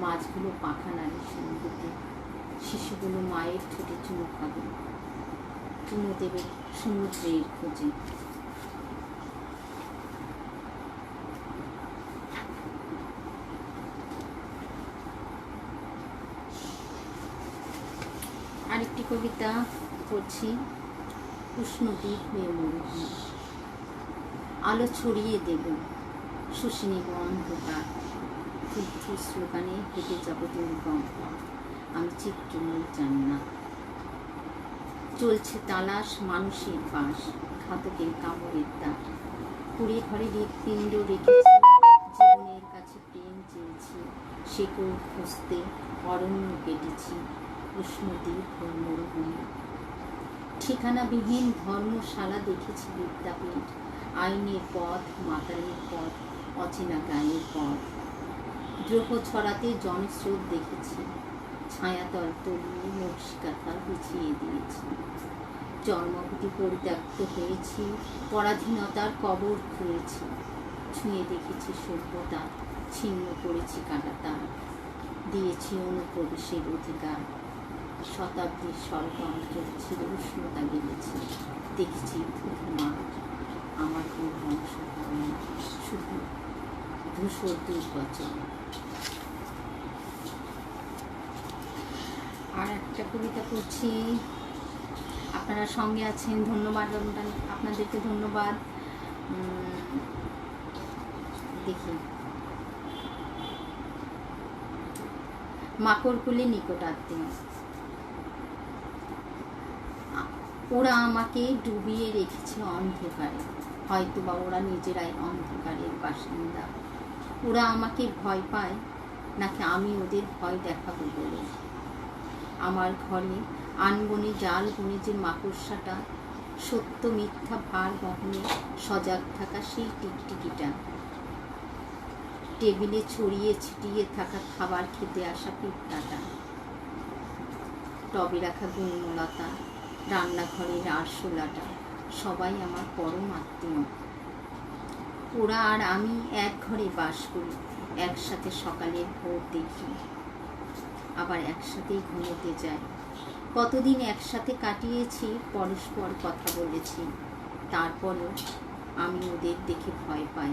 মাছগুলো পাখা নাড়ে সমুদ্রে, শিশুগুলো মায়ের ঠোঁটে চুমু খাবে, চুমু দেবে সমুদ্রের খোঁজে। আরেকটি কবিতা পড়ছি, উষ্ণদ্বীপ হয়ে মরুভূমি। আলো ছড়িয়ে দেব শুষিনী অন্ধকার, ক্ষুদ্র স্লোগানে হেঁটে যাব দুর্গম পথ, আমি চিত্রমূল জানি না। চলছে তালাশ মানুষের পাশ, ঘাতকের কামড়ের দাগ। কুড়ে ঘরে হৃৎপিণ্ড রেখেছি, জীবনের কাছে প্রেম চেয়েছি। শেকড় খুঁজতে অরণ্য কেটেছি, উষ্ণদ্বীপ হয়ে মরুভূমি। ঠিকানাবিহীন ধর্মশালা দেখেছি বিদ্যাপীঠ, আইনের পথ মাতালের পথ অচেনা গায়ের পথ। দ্রোহ ছড়াতে জনস্রোত দেখেছি, ছায়াতল তলিয়ে নকশিকাথা বিছিয়ে দিয়েছি। জন্মভূতি পরিত্যক্ত হয়েছি, পরাধীনতার কবর খুঁড়েছি। ছুঁয়ে দেখেছি সভ্যতা, ছিন্ন করেছি কাঁটাতার, দিয়েছি অনুপ্রবেশের অধিকার। শতাব্দীর ষড়যন্ত্র ছিল উষ্ণতা গেলেছি, দেখেছি ধুধু মাঠ, আমার কোনো বংশ হবে না, শুধু ধূসর দুর্বচন। আর একটা কবিতা পড়ছি, আপনারা সঙ্গে আছেন, ধন্যবাদ আপনাদেরকে, ধন্যবাদ। দেখি, মাকড়কুলে নিকটাত্মীয়। ওরা আমাকে ডুবিয়ে রেখেছে অন্ধকারে, হয়তোবা ওরা নিজেরাই অন্ধকারের বাসিন্দা। ওরা আমাকে ভয় পায় নাকি আমি ওদের ভয় দেখাবো বলে। আমার ঘরে আনবনে জাল বনে যে মাকড়সাটা, সত্য মিথ্যা ভার বহনে সজাগ থাকা সেই টিকটিকিটা। টেবিলে ছড়িয়ে ছিটিয়ে থাকা খাবার খেতে আসা পিঁপড়াটা, টবে রাখা গুণমলতা, রান্নাঘরের আরশোলাটা, সবাই আমার পরম আত্মীয়। ওরা আর আমি এক ঘরে বাস করি, একসাথে সকালের ভোর দেখি, আবার একসাথেই ঘুমোতে যাই। কতদিন একসাথে কাটিয়েছি, পরস্পর কথা বলেছি, তারপরও আমি ওদের দেখে ভয় পাই।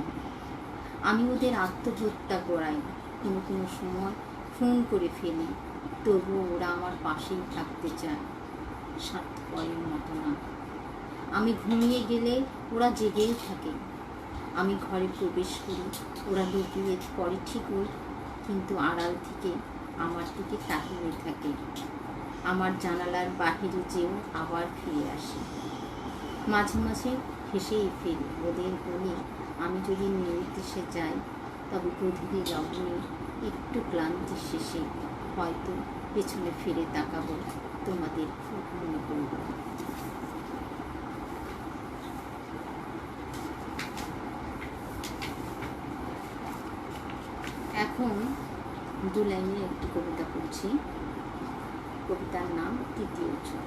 আমি ওদের আত্মহত্যা করাই, কোনো কোনো সময় ফোন করে ফেলি, তবুও ওরা আমার পাশেই থাকতে চায়, স্বার্থপরের মতো না। আমি ঘুমিয়ে গেলে ওরা জেগেই থাকে। আমি ঘরে প্রবেশ করি, ওরা লুকিয়ে পড়ে ঠিকই, কিন্তু আড়াল থেকে আমার দিকে তাকিয়ে থাকে। আমার জানালার বাহিরে যেও আবার ফিরে আসে। মাঝে মাঝে হেসেই ফিরি, ওদের বলি আমি যদি নির্দেশে যাই তবে গধূলি লগ্নে একটু ক্লান্তি শেষে হয়তো পেছনে ফিরে তাকাবো, তোমাদের খুব মনে করব। এখন দু লাইনের একটি কবিতা পড়ছি। কবিতার নাম তৃতীয় চোখ।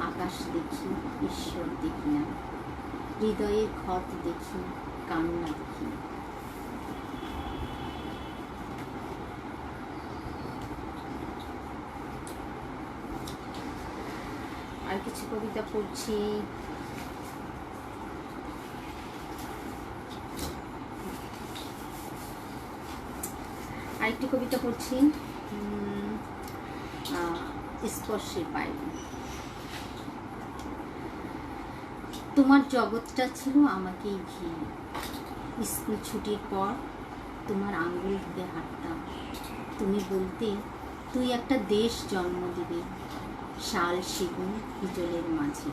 আকাশ দেখি, ঈশ্বর দেখি না, হৃদয়ের ক্ষত দেখি, কান্না দেখি। আর কিছু কবিতা পড়ছি। আরেকটি কবিতা পড়ছি, স্পর্শের বাইরে। তোমার জগৎটা ছিল আমাকেই ঘিরে। স্কুল ছুটির পর তোমার আঙ্গুল ধরে হাঁটতাম। তুমি বলতে তুই একটা দেশ জন্ম দিবি, শাল সেগুন হিজলের মাঝে।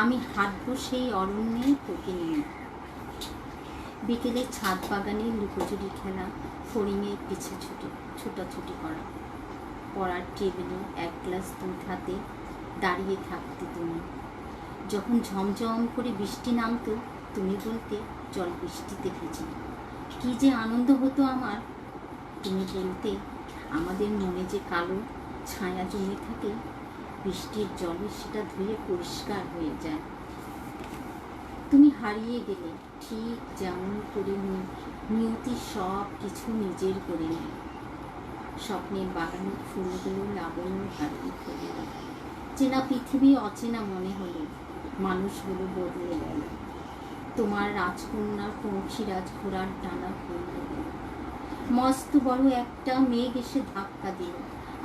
আমি হাঁটবো সেই অরণ্যে তোকে নিয়ে। বিকেলে ছাদ বাগানে লুকোচুরি খেলা, ফড়িংয়ের পিছে ছোটাছুটি করা। পড়ার টেবিলে এক গ্লাস দুধ হাতে দাঁড়িয়ে থাকতে তুমি। যখন ঝমঝম করে বৃষ্টি নামতো তুমি বলতে জল বৃষ্টিতে ভিজে। কি যে আনন্দ হতো আমার। তুমি বলতে আমাদের মনে যে কালো ছায়া জমে থাকে, বৃষ্টির জলে সেটা ধুয়ে পরিষ্কার হয়ে যায়। তুমি হারিয়ে গেলে ঠিক যেমন করে নিয়তি সব কিছু নিজের করে নেয়। স্বপ্নের বাগানের ফুলগুলো লাবণ্য হারিয়ে ফেলে। চেনা পৃথিবী অচেনা মনে হলো, মানুষগুলো বদলে গেল। তোমার রাজকন্যার পঙ্খিরাজ ঘোড়ার ডানা খুলল। মস্ত বড় একটা মেঘ এসে ধাক্কা দিল,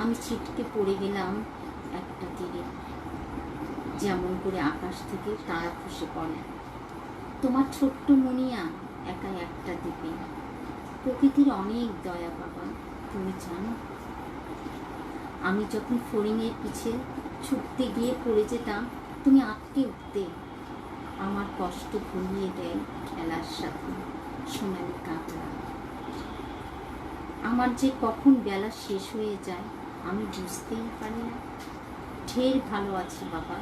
আমি ছিটকে পড়ে গেলাম একটা তীরে, যেমন করে আকাশ থেকে তারা খসে পড়ে। তোমার ছোট্ট মুনিয়া একা একটা দ্বীপে। প্রকৃতির অনেক দয়া বাবা, তুমি জানো। আমি যখন ফড়িংয়ের পিছে ছুটতে গিয়ে পড়ে যেতাম, তুমি আটকে উঠতে। আমার কষ্ট ভুলিয়ে দেয় খেলার সাথে সোনালি কাঁকড়া। আমার যে কখন বেলা শেষ হয়ে যায় আমি বুঝতেই পারি না। ঢের ভালো আছি বাবা,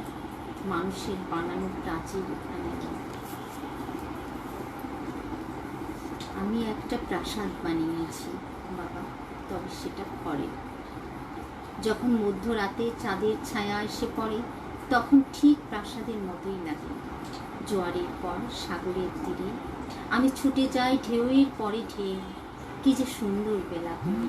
মানুষের বানানো প্রাচীর ওখানে। আমি একটা প্রাসাদ বানিয়েছি বাবা, তবে সেটা ঘরে। যখন মধ্যরাতে চাঁদের ছায়া এসে পড়ে তখন ঠিক প্রাসাদের মতোই লাগে। জোয়ারের পর সাগরের তীরে আমি ছুটে যাই ঢেউয়ের পরে ঢেউ। কি যে সুন্দর বেলাভূমি।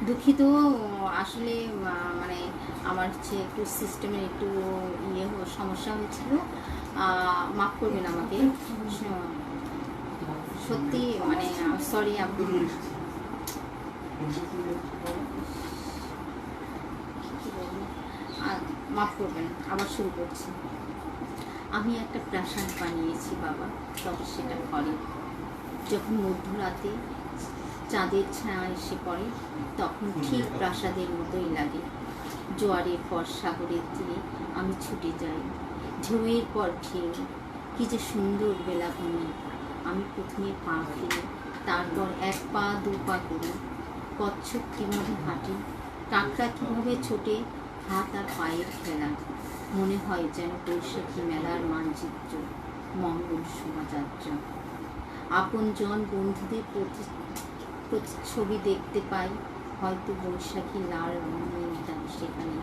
দুঃখিত, আসলে মানে আমার হচ্ছে একটু সিস্টেমের একটু সমস্যা হয়েছিল, মাফ করবেন আমাকে। সত্যি মানে সরি, আপনি মাফ করবেন, আবার শুরু করছি। আমি একটা প্রাসাদ বানিয়েছি বাবা, তবে সেটা ঘরে। যখন মধ্যরাতে চাঁদের ছায়া এসে পড়ে তখন ঠিক প্রাসাদের মতোই লাগে। জোয়ারের পর সাগরের তীরে আমি ছুটে যাই, ঢেউয়ের পর ঢেউ। কি যে সুন্দর বেলাভূমি। আমি প্রথমে পা ফেলি, তারপর এক পা দু পা করি। কচ্ছপ কীভাবে হাঁটে, কাঁকড়া কীভাবে ছোটে, হাত আর পায়ের খেলা। মনে হয় যেন বৈশাখী মেলার মানচিত্র, মঙ্গল শোভাযাত্রা। আপনজন বন্ধুদের প্রতি ছবি দেখতে পাই, হয়তো বৈশাখী লাল রঙিন সেখানে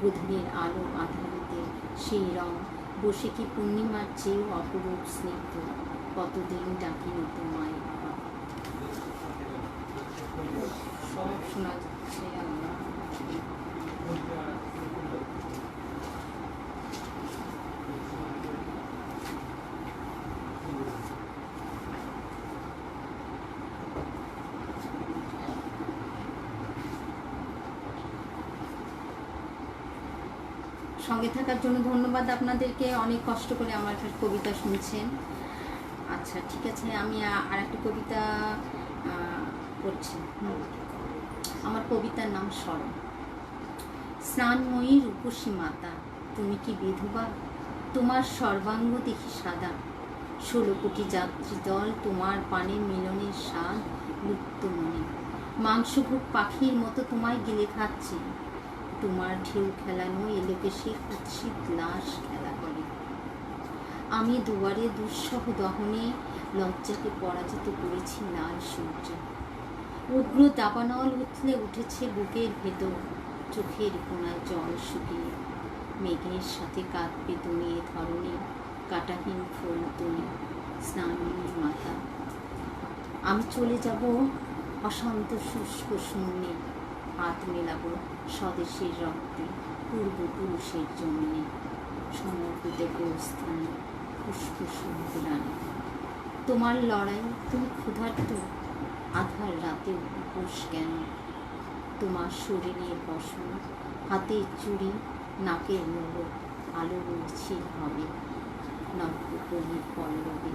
গোধূলির আলো আধারিতে সেই রং বসে কি পূর্ণিমার চেয়েও অপরূপ স্নিগ্ধ। কতদিন ডাকিনি তোমায় বাবা। সব শোনা যাচ্ছে আল্লাহ। সঙ্গে থাকার জন্য ধন্যবাদ আপনাদেরকে। অনেক কষ্ট করে আমার একটা কবিতা শুনছেন। আচ্ছা ঠিক আছে, আমি আর একটা কবিতা পড়ছি। আমার কবিতার নাম স্মরণ। স্নানময়ী রূপসী মাতা, তুমি কি বিধবা? তোমার সর্বাঙ্গ দেখি সাদা, 16 কোটি যাত্রী দল তোমার পানে মিলনের স্বাদ লুপ্ত মনে। মাংসভোগ পাখির মতো তোমায় গিলে খাচ্ছি, তোমার ঢেউ খেলানো এলোকে সে কুৎসিত লাশ খেলা করে। আমি দুয়ারে দুঃসহ দহনে লজ্জাকে পরাজিত করেছি লাল সূর্য। উগ্র দাবানল উথলে উঠেছে বুকের ভেতর, চোখের কোণায় জল শুকিয়ে। মেঘের সাথে কাঁদবে তুমি এ ধরনে, কাঁটাহীন ফুল তুমি স্নানময়ী মাতা। আমি চলে যাব অশান্ত শুষ্ক শূন্যে, হাত মেলাবো স্বদেশের রক্তে পূর্বপুরুষের জন্যে। সমর্পিত গোস্থানে ফুসফুস উড়ানে তোমার লড়াই, তুমি ক্ষুধার্ত আধার রাতে উপোস কেন? তোমার শরীরের বসন, হাতের চুড়ি, নাকের মোড়ক, আলো মিছিল হবে নবকলির পল্লবে।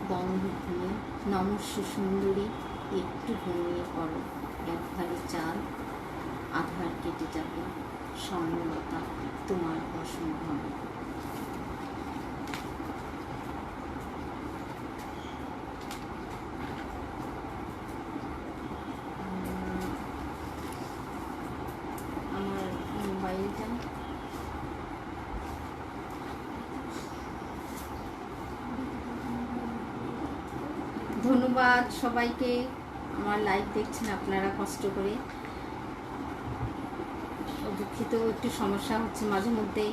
বঙ্গভূমি নমস্য সুন্দরী, একটু ঘুমিয়ে পড়ো, এক ভারী চাল আধার কেটে যাবে, স্বর্ণলতা তোমার বসন হবে। আমার মোবাইলটা ধন্যবাদ সবাইকে। আমার লাইভ দেখছেন আপনারা কষ্ট করে। দুঃখিত, একটু সমস্যা হচ্ছে মাঝে মধ্যে,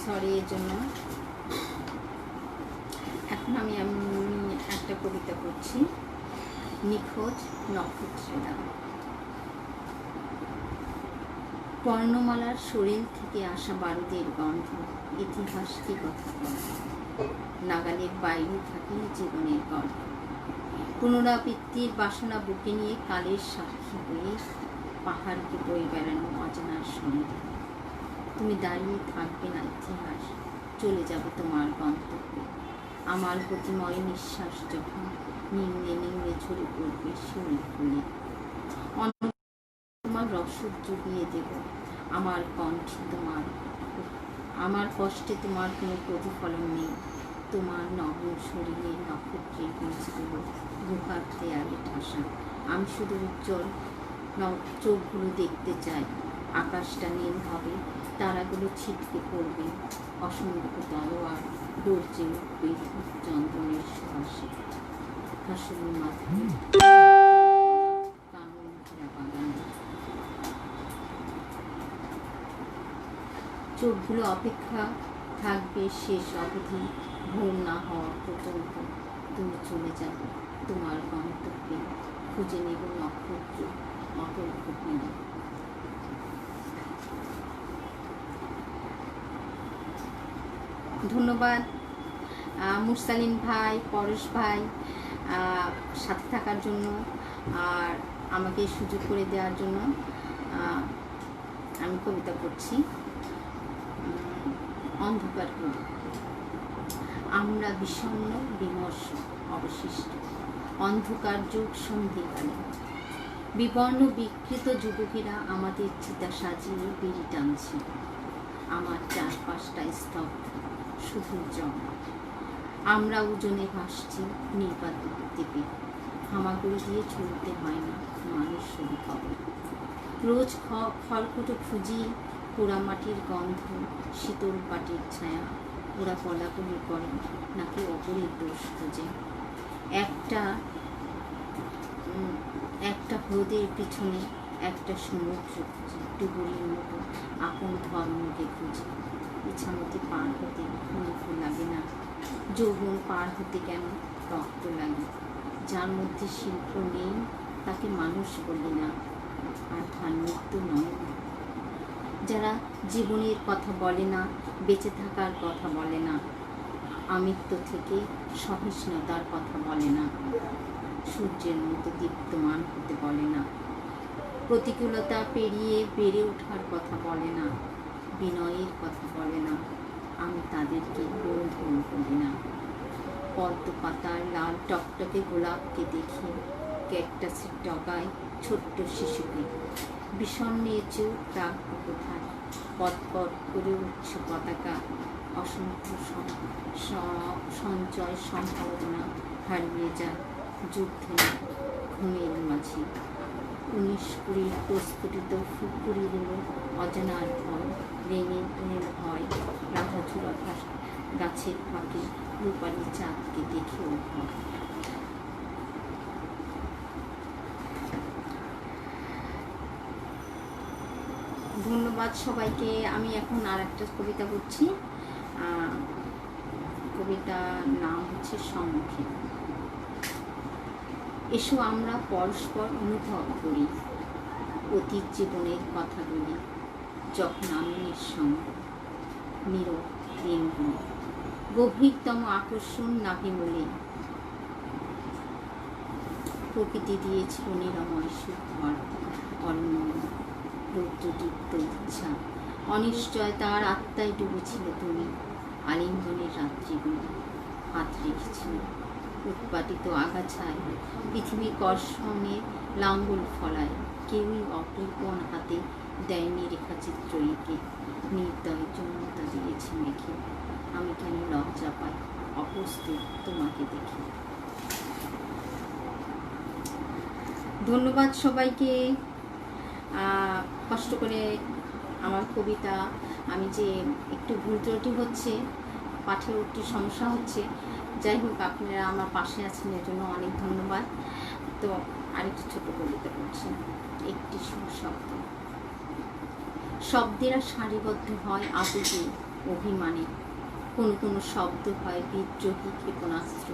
সরি এর জন্য। এখন আমি একটা কবিতা পড়ছি, নিখোঁজ নক্ষত্রের দাম। পর্ণমালার শরীর থেকে আসা বারুদের গন্ধ ইতিহাস কি কথা বলে, নাগালের বাইরে থাকে জীবনের গল্প। পুনরাবৃত্তির বাসনা বুকে নিয়ে কালের সাক্ষী হয়ে পাহাড়কে বয়ে বেড়ানো অজানার সঙ্গে। তুমি দাঁড়িয়ে থাকবে না ইতিহাস, চলে যাবে তোমার গন্তব্যে। আমার গতিময় নিঃশ্বাস যখন নিম্নে নিম্নে ঝরে পড়বে শিউলি ফুলে, তোমার রসদ জুগিয়ে দেব আমার কণ্ঠে তোমার। আমার কষ্টে তোমার কোনো প্রতিফলন নেই, তোমার নগ্ন শরীরে নক্ষত্রের বীজগুলো গুহার দেয়ালে ঠাসা। আমি শুধু উজ্জ্বল চোখগুলো দেখতে চাই, আকাশটা নীল হবে, তারাগুলো ছিটকে পড়বে, অসংখ্য তলোয়ার গর্জে উঠবে চন্দনের সুবাসে। হাসুলি মাথায় কানন ঘেরা বাগান, চোখগুলো অপেক্ষা থাকবে শেষ অবধি, ভোর না হওয়া পর্যন্ত। তুমি চলে যাবে তোমার গন্তব্যে, খুঁজে নেব নক্ষত্র অটল গভীরে। ধন্যবাদ মুরসালিন ভাই, পরশ ভাই সাথে থাকার জন্য আর আমাকে সুযোগ করে দেওয়ার জন্য। আমি কবিতা পড়ছি, অন্ধকার গ্রহ। আমরা বিষণ্ণ বিমর্ষ অবশিষ্ট, অন্ধকার যুগ সন্ধিকালে বিবর্ণ বিকৃত যুবকেরা আমাদের চিতা সাজিয়ে বিড়ি টানছে। আমার চারপাশটা স্তব্ধ, শুধু জল। আমরা ওজনে ভাসছি নির্বাচিত দ্বীপে, হামাগুড়ি দিয়ে চলতে হয় না মানুষ শুরু খবর। রোজ খড়কুটো খুঁজি, পোড়ামাটির গন্ধ, শীতল পাটির ছায়া। ওরা কলাকলি করে নাকি অপরের দোষ খোঁজে। একটা একটা হ্রদের পিছনে একটা সমুদ্র খুঁজে, ডুবুরির মতো আপন ধর্মকে খুঁজে। ইছামতি পার হতে মুখও লাগে না, যৌবন পার হতে কেন রক্ত লাগে। যার মধ্যে শিল্প নেই তাকে মানুষ বলি না, আর ধার্মিক তো নয়। যারা জীবনের কথা বলে না, বেঁচে থাকার কথা বলে না, আমৃত্য থেকে সহিষ্ণুতার কথা বলে না, সূর্যের মতো দীপ্তমান হতে বলে না, প্রতিকূলতা পেরিয়ে বেড়ে ওঠার কথা বলে না, বিনয়ের কথা বলে না, আমি তাদেরকে বন্ধু বলি না। পদ্ম পাতার লাল টকটকে গোলাপকে দেখি, ক্যাকটাসের ডগায় ছোট্ট শিশুকে, বিষণ্ণে চোখ রাখবো কোথায়, পটপট করে উঠছে পতাকা, অসংখ্য সঞ্চয় সম্ভাবনা হারিয়ে যায় যুদ্ধে ঘুমের মাঝে। 19-20 প্রস্ফুটিত ফুলকুড়িগুলো অজানার ভয়, রেঙের ভয়, রাধাচূড়া গাছের ফাঁকে রূপালী চাঁদকে দেখেও ভয়। ধন্যবাদ সবাইকে। আমি এখন আর একটা কবিতা পড়ছি। কবিতার নাম হচ্ছে সম্মুখে। এসো আমরা পরস্পর অনুভব করি অতীত জীবনের কথাগুলি, যখন আমি নিঃসঙ্গ নীরব দিনগুলি, গভীরতম আকর্ষণ নাভিমূলে প্রকৃতি দিয়েছিল নিরাময় সুখর অরণ্য, রৌদ্রদীপ্ত ইচ্ছা, অনিশ্চয়তার আত্মায় ডুবেছিল তুমি, আলিঙ্গনের রাত্রিগুলি হাত রেখেছিল উৎপাটিত আগাছায়, পৃথিবী কর্ষণে লাঙ্গল ফলায়, কেউই অকৃপণ হাতে দেয়নি রেখাচিত্র এঁকে, নির্দয় যৌনতা দিয়েছে মেখে, আমি কেন লজ্জা পাই অপ্রস্তুত তোমাকে দেখে। ধন্যবাদ সবাইকে। কষ্ট করে আমার কবিতা, আমি যে একটু ভুল ত্রুটি হচ্ছে, পাঠেও একটু সমস্যা হচ্ছে, যাই হোক আপনারা আমার পাশে আছেন, এর জন্য অনেক ধন্যবাদ। তো আরেকটি ছোট কবিতা পড়ছি। একটি শব্দ, শব্দেরা সারিবদ্ধ হয় আবেগে অভিমানে, কোনো শব্দ হয় বিদ্রোহী ক্ষেপণাস্ত্র,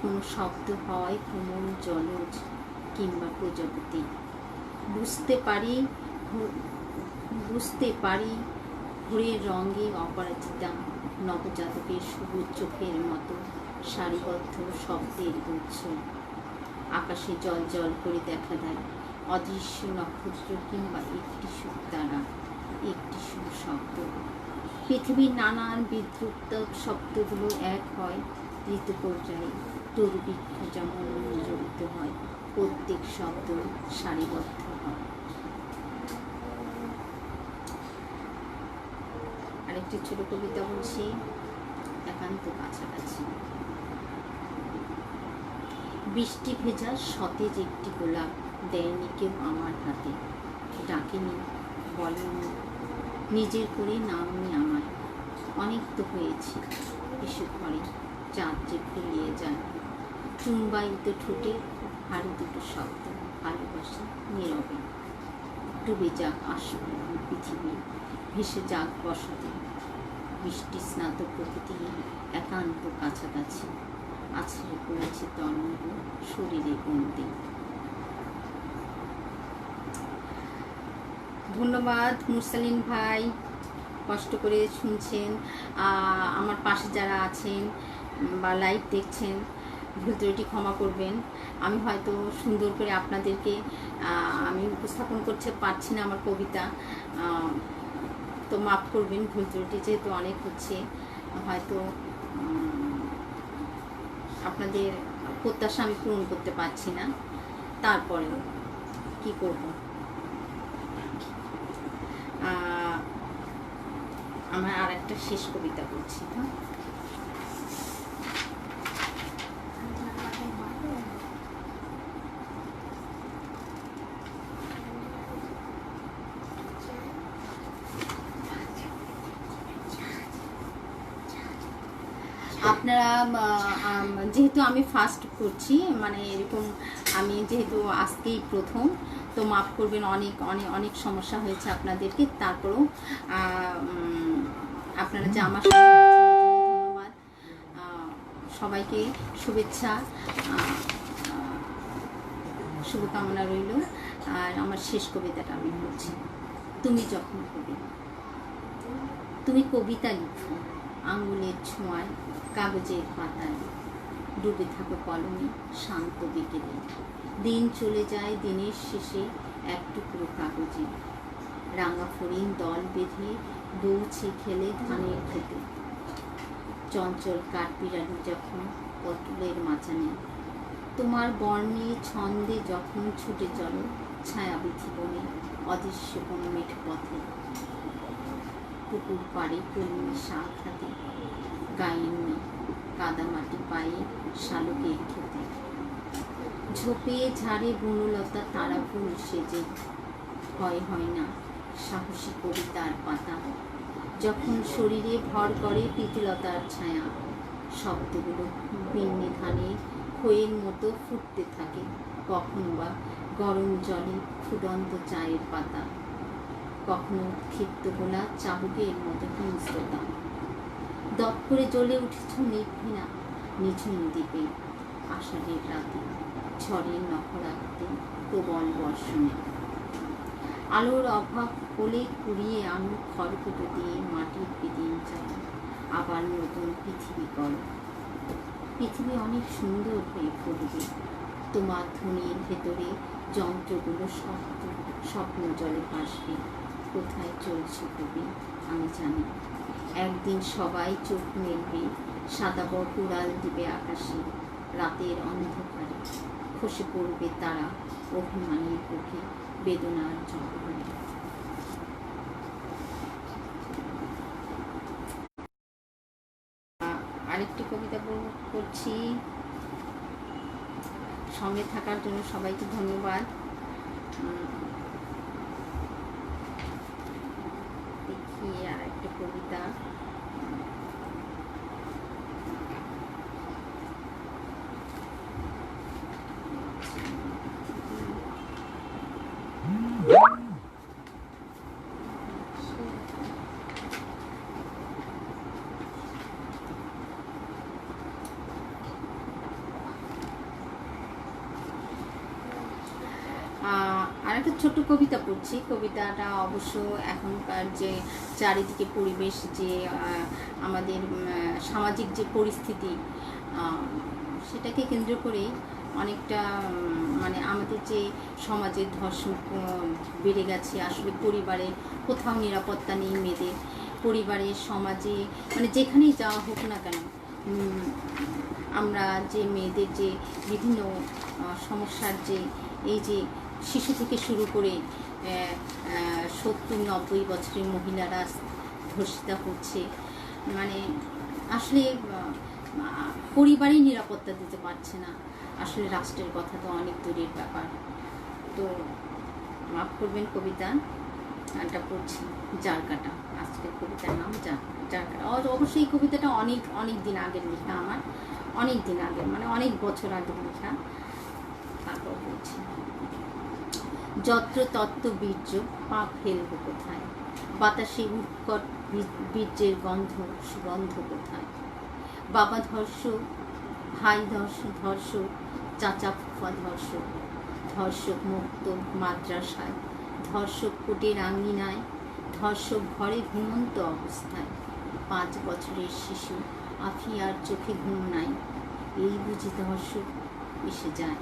কোনো শব্দ হয় কোমল জলজ কিংবা প্রজাপতি। বুঝতে পারি ভোরের রঙে অপরাজিতা নবজাতকের সবুজ চোখের মতো সারিবদ্ধ শব্দের গুচ্ছ, আকাশে জল জল করে দেখা দেয় অদৃশ্য নক্ষত্র কিংবা একটি তারা, একটি শব্দ। পৃথিবীর নানান বিদ্রুপ্ত শব্দগুলো এক হয় ঋতু পর্যায়ে, দুর্ভিক্ষ যেমন জড়িত হয়, প্রত্যেক শব্দ সারিবদ্ধ হয়। আরেকটি ছোট কবিতা বলছি, একান্ত কাছাকাছি। বৃষ্টি ভেজা সতেজ একটি গোলাপ দেয়নি কেউ আমার হাতে, ডাকেনি বলেনি নিজের করে নামনি আমায়, অনেক তো হয়েছে এসে ঘরে চাঁদ যে ফুলিয়ে যায়, চুম্বায়িত ঠোঁটে হাড়ি দুটো শব্দ, ভালোবাসা নীরবে, ডুবে যাক আসবে পৃথিবী, ভেসে যাক বসতে, বৃষ্টি স্নাত প্রকৃতি একান্ত কাছাকাছি, আছড়ে পড়েছে তরঙ্গ শরীরে বন্দি। ধন্যবাদ মুরসালিন ভাই, কষ্ট করে শুনছেন। আমার পাশে যারা আছেন বা লাইভ দেখছেন, ভুল ত্রুটি ক্ষমা করবেন। আমি হয়তো সুন্দর করে আপনাদেরকে আমি উপস্থাপন করতে পারছি না আমার কবিতা, তো মাফ করবেন। ভুল ত্রুটি যেহেতু অনেক হচ্ছে, হয়তো আপনাদের প্রত্যাশা আমি পূরণ করতে পারছি না, তারপরেও কি করব। আমার আর একটা শেষ কবিতা বলছি। হ্যাঁ, আপনারা যেহেতু আমি ফার্স্ট করছি, মানে এরকম আমি যেহেতু আজকেই প্রথম, তো মাফ করবেন, অনেক অনেক অনেক সমস্যা হয়েছে আপনাদেরকে। তারপরেও আপনারা যে আমার সাথে আছেন, ধন্যবাদ সবাইকে, শুভেচ্ছা, শুভকামনা রইল। আর আমার শেষ কবিতাটা আমি বলছি। তুমি যখন কবি, তুমি কবিতা লিখো আঙুলের ছোঁয়ায়, কাগজের পাতায় ডুবে থাকো কলমে শান্ত বিকেলে। দিন চলে যায়, দিনের শেষে এক টুকরো কাগজে রাঙা ফড়িং দল বেঁধে বউছে খেলে ধানের খেতে। চঞ্চল কাঠবিড়ালি যখন পটলের মাচানে, তোমার বর্ণে ছন্দে যখন ছুটে চলো ছায়াবিথি বনে অদৃশ্য কোনো মেঠো পথে। পুকুর পাড়ে কলমি শাক হাতে, গায়ের মেয়ে কাদামাটি পায়ে শালকের খেতে। ঝোপে ঝাড়ে বনলতা তারা ফুল সেজে, ভয় হয় না সাহসী কবিতার পাতা যখন শরীরে ভর করে প্রীতিলতার ছায়া। শব্দগুলো বিন্নি ধানে খইয়ের মতো ফুটতে থাকে, কখনো বা গরম জলে ফুটন্ত চায়ের পাতা, কখনো ক্ষিপ্ত গোলা চাবুকের মতো হিংস্রতা। দপ করে জ্বলে উঠেছ নির্ঘৃণা নিঝুম দ্বীপে, আষাঢ়ের রাতে ঝড়ের নখরাতে প্রবল বর্ষণে। আলোর অভাব কোলে কুড়িয়ে আনো খড়কুটো দিয়ে মাটির পিদিম চাই, আবার নতুন পৃথিবী করো। পৃথিবী অনেক সুন্দর হয়ে ফুটবে, তোমার ধ্বনির ভেতরে যন্ত্রগুলো স্বপ্ন জলে ভাসবে। কোথায় চলছে কবি আমি জানি, একদিন সবাই চোখ মেলবে সাদা বট উড়াল দিবে আকাশে। রাতের অন্ধকারে খসে পড়বে তারা অভিমানের বুকে বেদনার জঙ্গলে। আরেকটি কবিতা পড়ছি। সঙ্গে থাকার জন্য সবাইকে ধন্যবাদ। দেখি আর একটা কবিতা। আরেকটা ছোট্ট কবিতা পড়ছি। কবিতাটা অবশ্য এখনকার যে চারিদিকে পরিবেশ, যে আমাদের সামাজিক যে পরিস্থিতি, সেটাকে কেন্দ্র করেই অনেকটা, মানে আমাদের যে সমাজের ধর্ষণ বেড়ে গেছে, আসলে পরিবারে কোথাও নিরাপত্তা নেই মেয়েদের, পরিবারে সমাজে, মানে যেখানেই যাওয়া হোক না কেন, আমরা যে মেয়েদের যে বিভিন্ন সমস্যার, যে এই যে শিশু থেকে শুরু করে 70-90 বছরের মহিলারা ধর্ষিতা হচ্ছে, মানে আসলে পরিবারই নিরাপত্তা দিতে পারছে না, আসলে রাষ্ট্রের কথা তো অনেক দূরের ব্যাপার। তো মাফ করবেন, কবিতাটা পড়ছি, জারকাটা। আজকের কবিতার নাম জারকাটা। অবশ্যই এই কবিতাটা অনেক অনেক দিন আগের লেখা, আমার অনেক দিন আগে, মানে অনেক বছর আগের লেখা। তারপর বলছি। যত্র তত্ত্ব বীর্য পা ফেলব কোথায়, বাতাসে উৎকট বীর্যের গন্ধ সুগন্ধ কোথায়। বাবা ধর্ষক, ভাই ধর্ষক, চাচা ফুফা ধর্ষক, ধর্ষক মুক্ত মাদ্রাসায়, ধর্ষক কোটের আঙ্গিনায়, ধর্ষক ঘরে ঘুমন্ত অবস্থায়। 5 বছরের শিশু আফিয়ার চোখে ঘুম নাই, এই বুঝি ধর্ষক এসে যায়।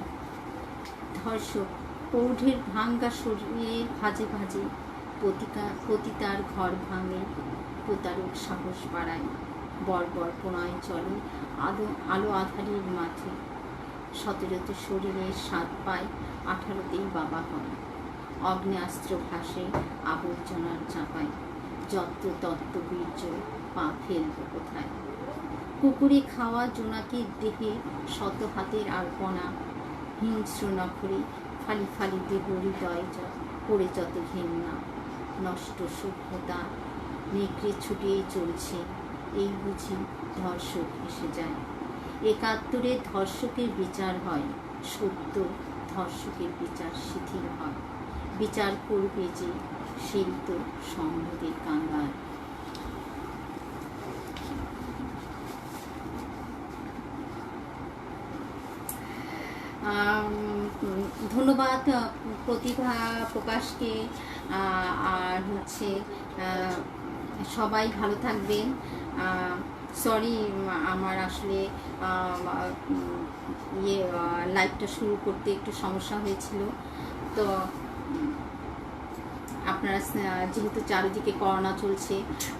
ধর্ষক পৌঢের ভাঙ্গা শরীরের ভাজে ভাজে পতিতার ঘর ভাঙে, প্রতারক সাহস বাড়ায়, বর্বর প্রণয় চলে আলো আধারের মাঠে। 17তে শরীরের স্বাদ পায়, 18তেই বাবা হয়। অগ্নেয়াস্ত্র ভাসে আবর্জনার চাপায়, যত্র তত্ত্ব বীর্য পা ফেলব কোথায়। কুকুরে খাওয়া জোনাকির দেহে শত হাতের আলপনা, হিংস্র নখরে ফালি ফালি দেহ হৃদয় পড়ে যত ঘেন্না। নষ্ট সভ্যতা নেকড়ে ছুটিয়েই চলছে, এই বুঝি ধর্ষক এসে যায়। ৭১-এ ধর্ষকের বিচার হয়, ৭০ ধর্ষকের বিচার শিথিল হয়। বিচার করবে যে সেই তো সম্ভোগের কাঙ্গাল। ধন্যবাদ প্রতিভা প্রকাশকে। আর হচ্ছে সবাই ভালো থাকবেন। সরি, আমার আসলে লাইভটা শুরু করতে একটু সমস্যা হয়েছিল। তো আপনারা যেহেতু চারিদিকে করোনা চলছে,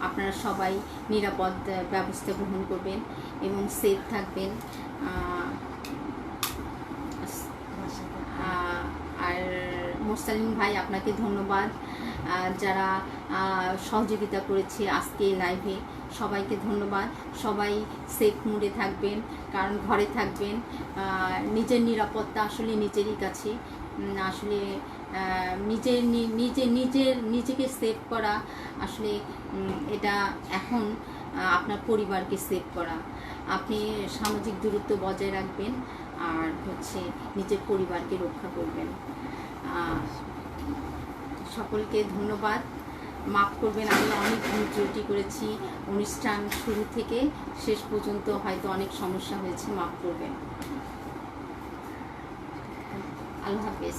আপনারা সবাই নিরাপদ ব্যবস্থা গ্রহণ করবেন এবং সেফ থাকবেন। আর মোরসালিন ভাই, আপনাকে ধন্যবাদ। যারা সহযোগিতা করেছে আজকে লাইভে, সবাইকে ধন্যবাদ। সবাই সেফ মুডে থাকবেন, কারণ ঘরে থাকবেন। নিজের নিরাপত্তা আসলে নিজেরই কাছে। আসলে নিজেকে সেভ করা আসলে এটা এখন আপনার পরিবারকে সেভ করা। আপনি সামাজিক দূরত্ব বজায় রাখবেন আর হচ্ছে নিজের পরিবারকে রক্ষা করবেন। সকলকে ধন্যবাদ। মাফ করবেন, আমি অনেক ভুল ত্রুটি করেছি। অনুষ্ঠান শুরু থেকে শেষ পর্যন্ত হয়তো অনেক সমস্যা হয়েছে, মাফ করবেন। আল্লাহ হাফেজ।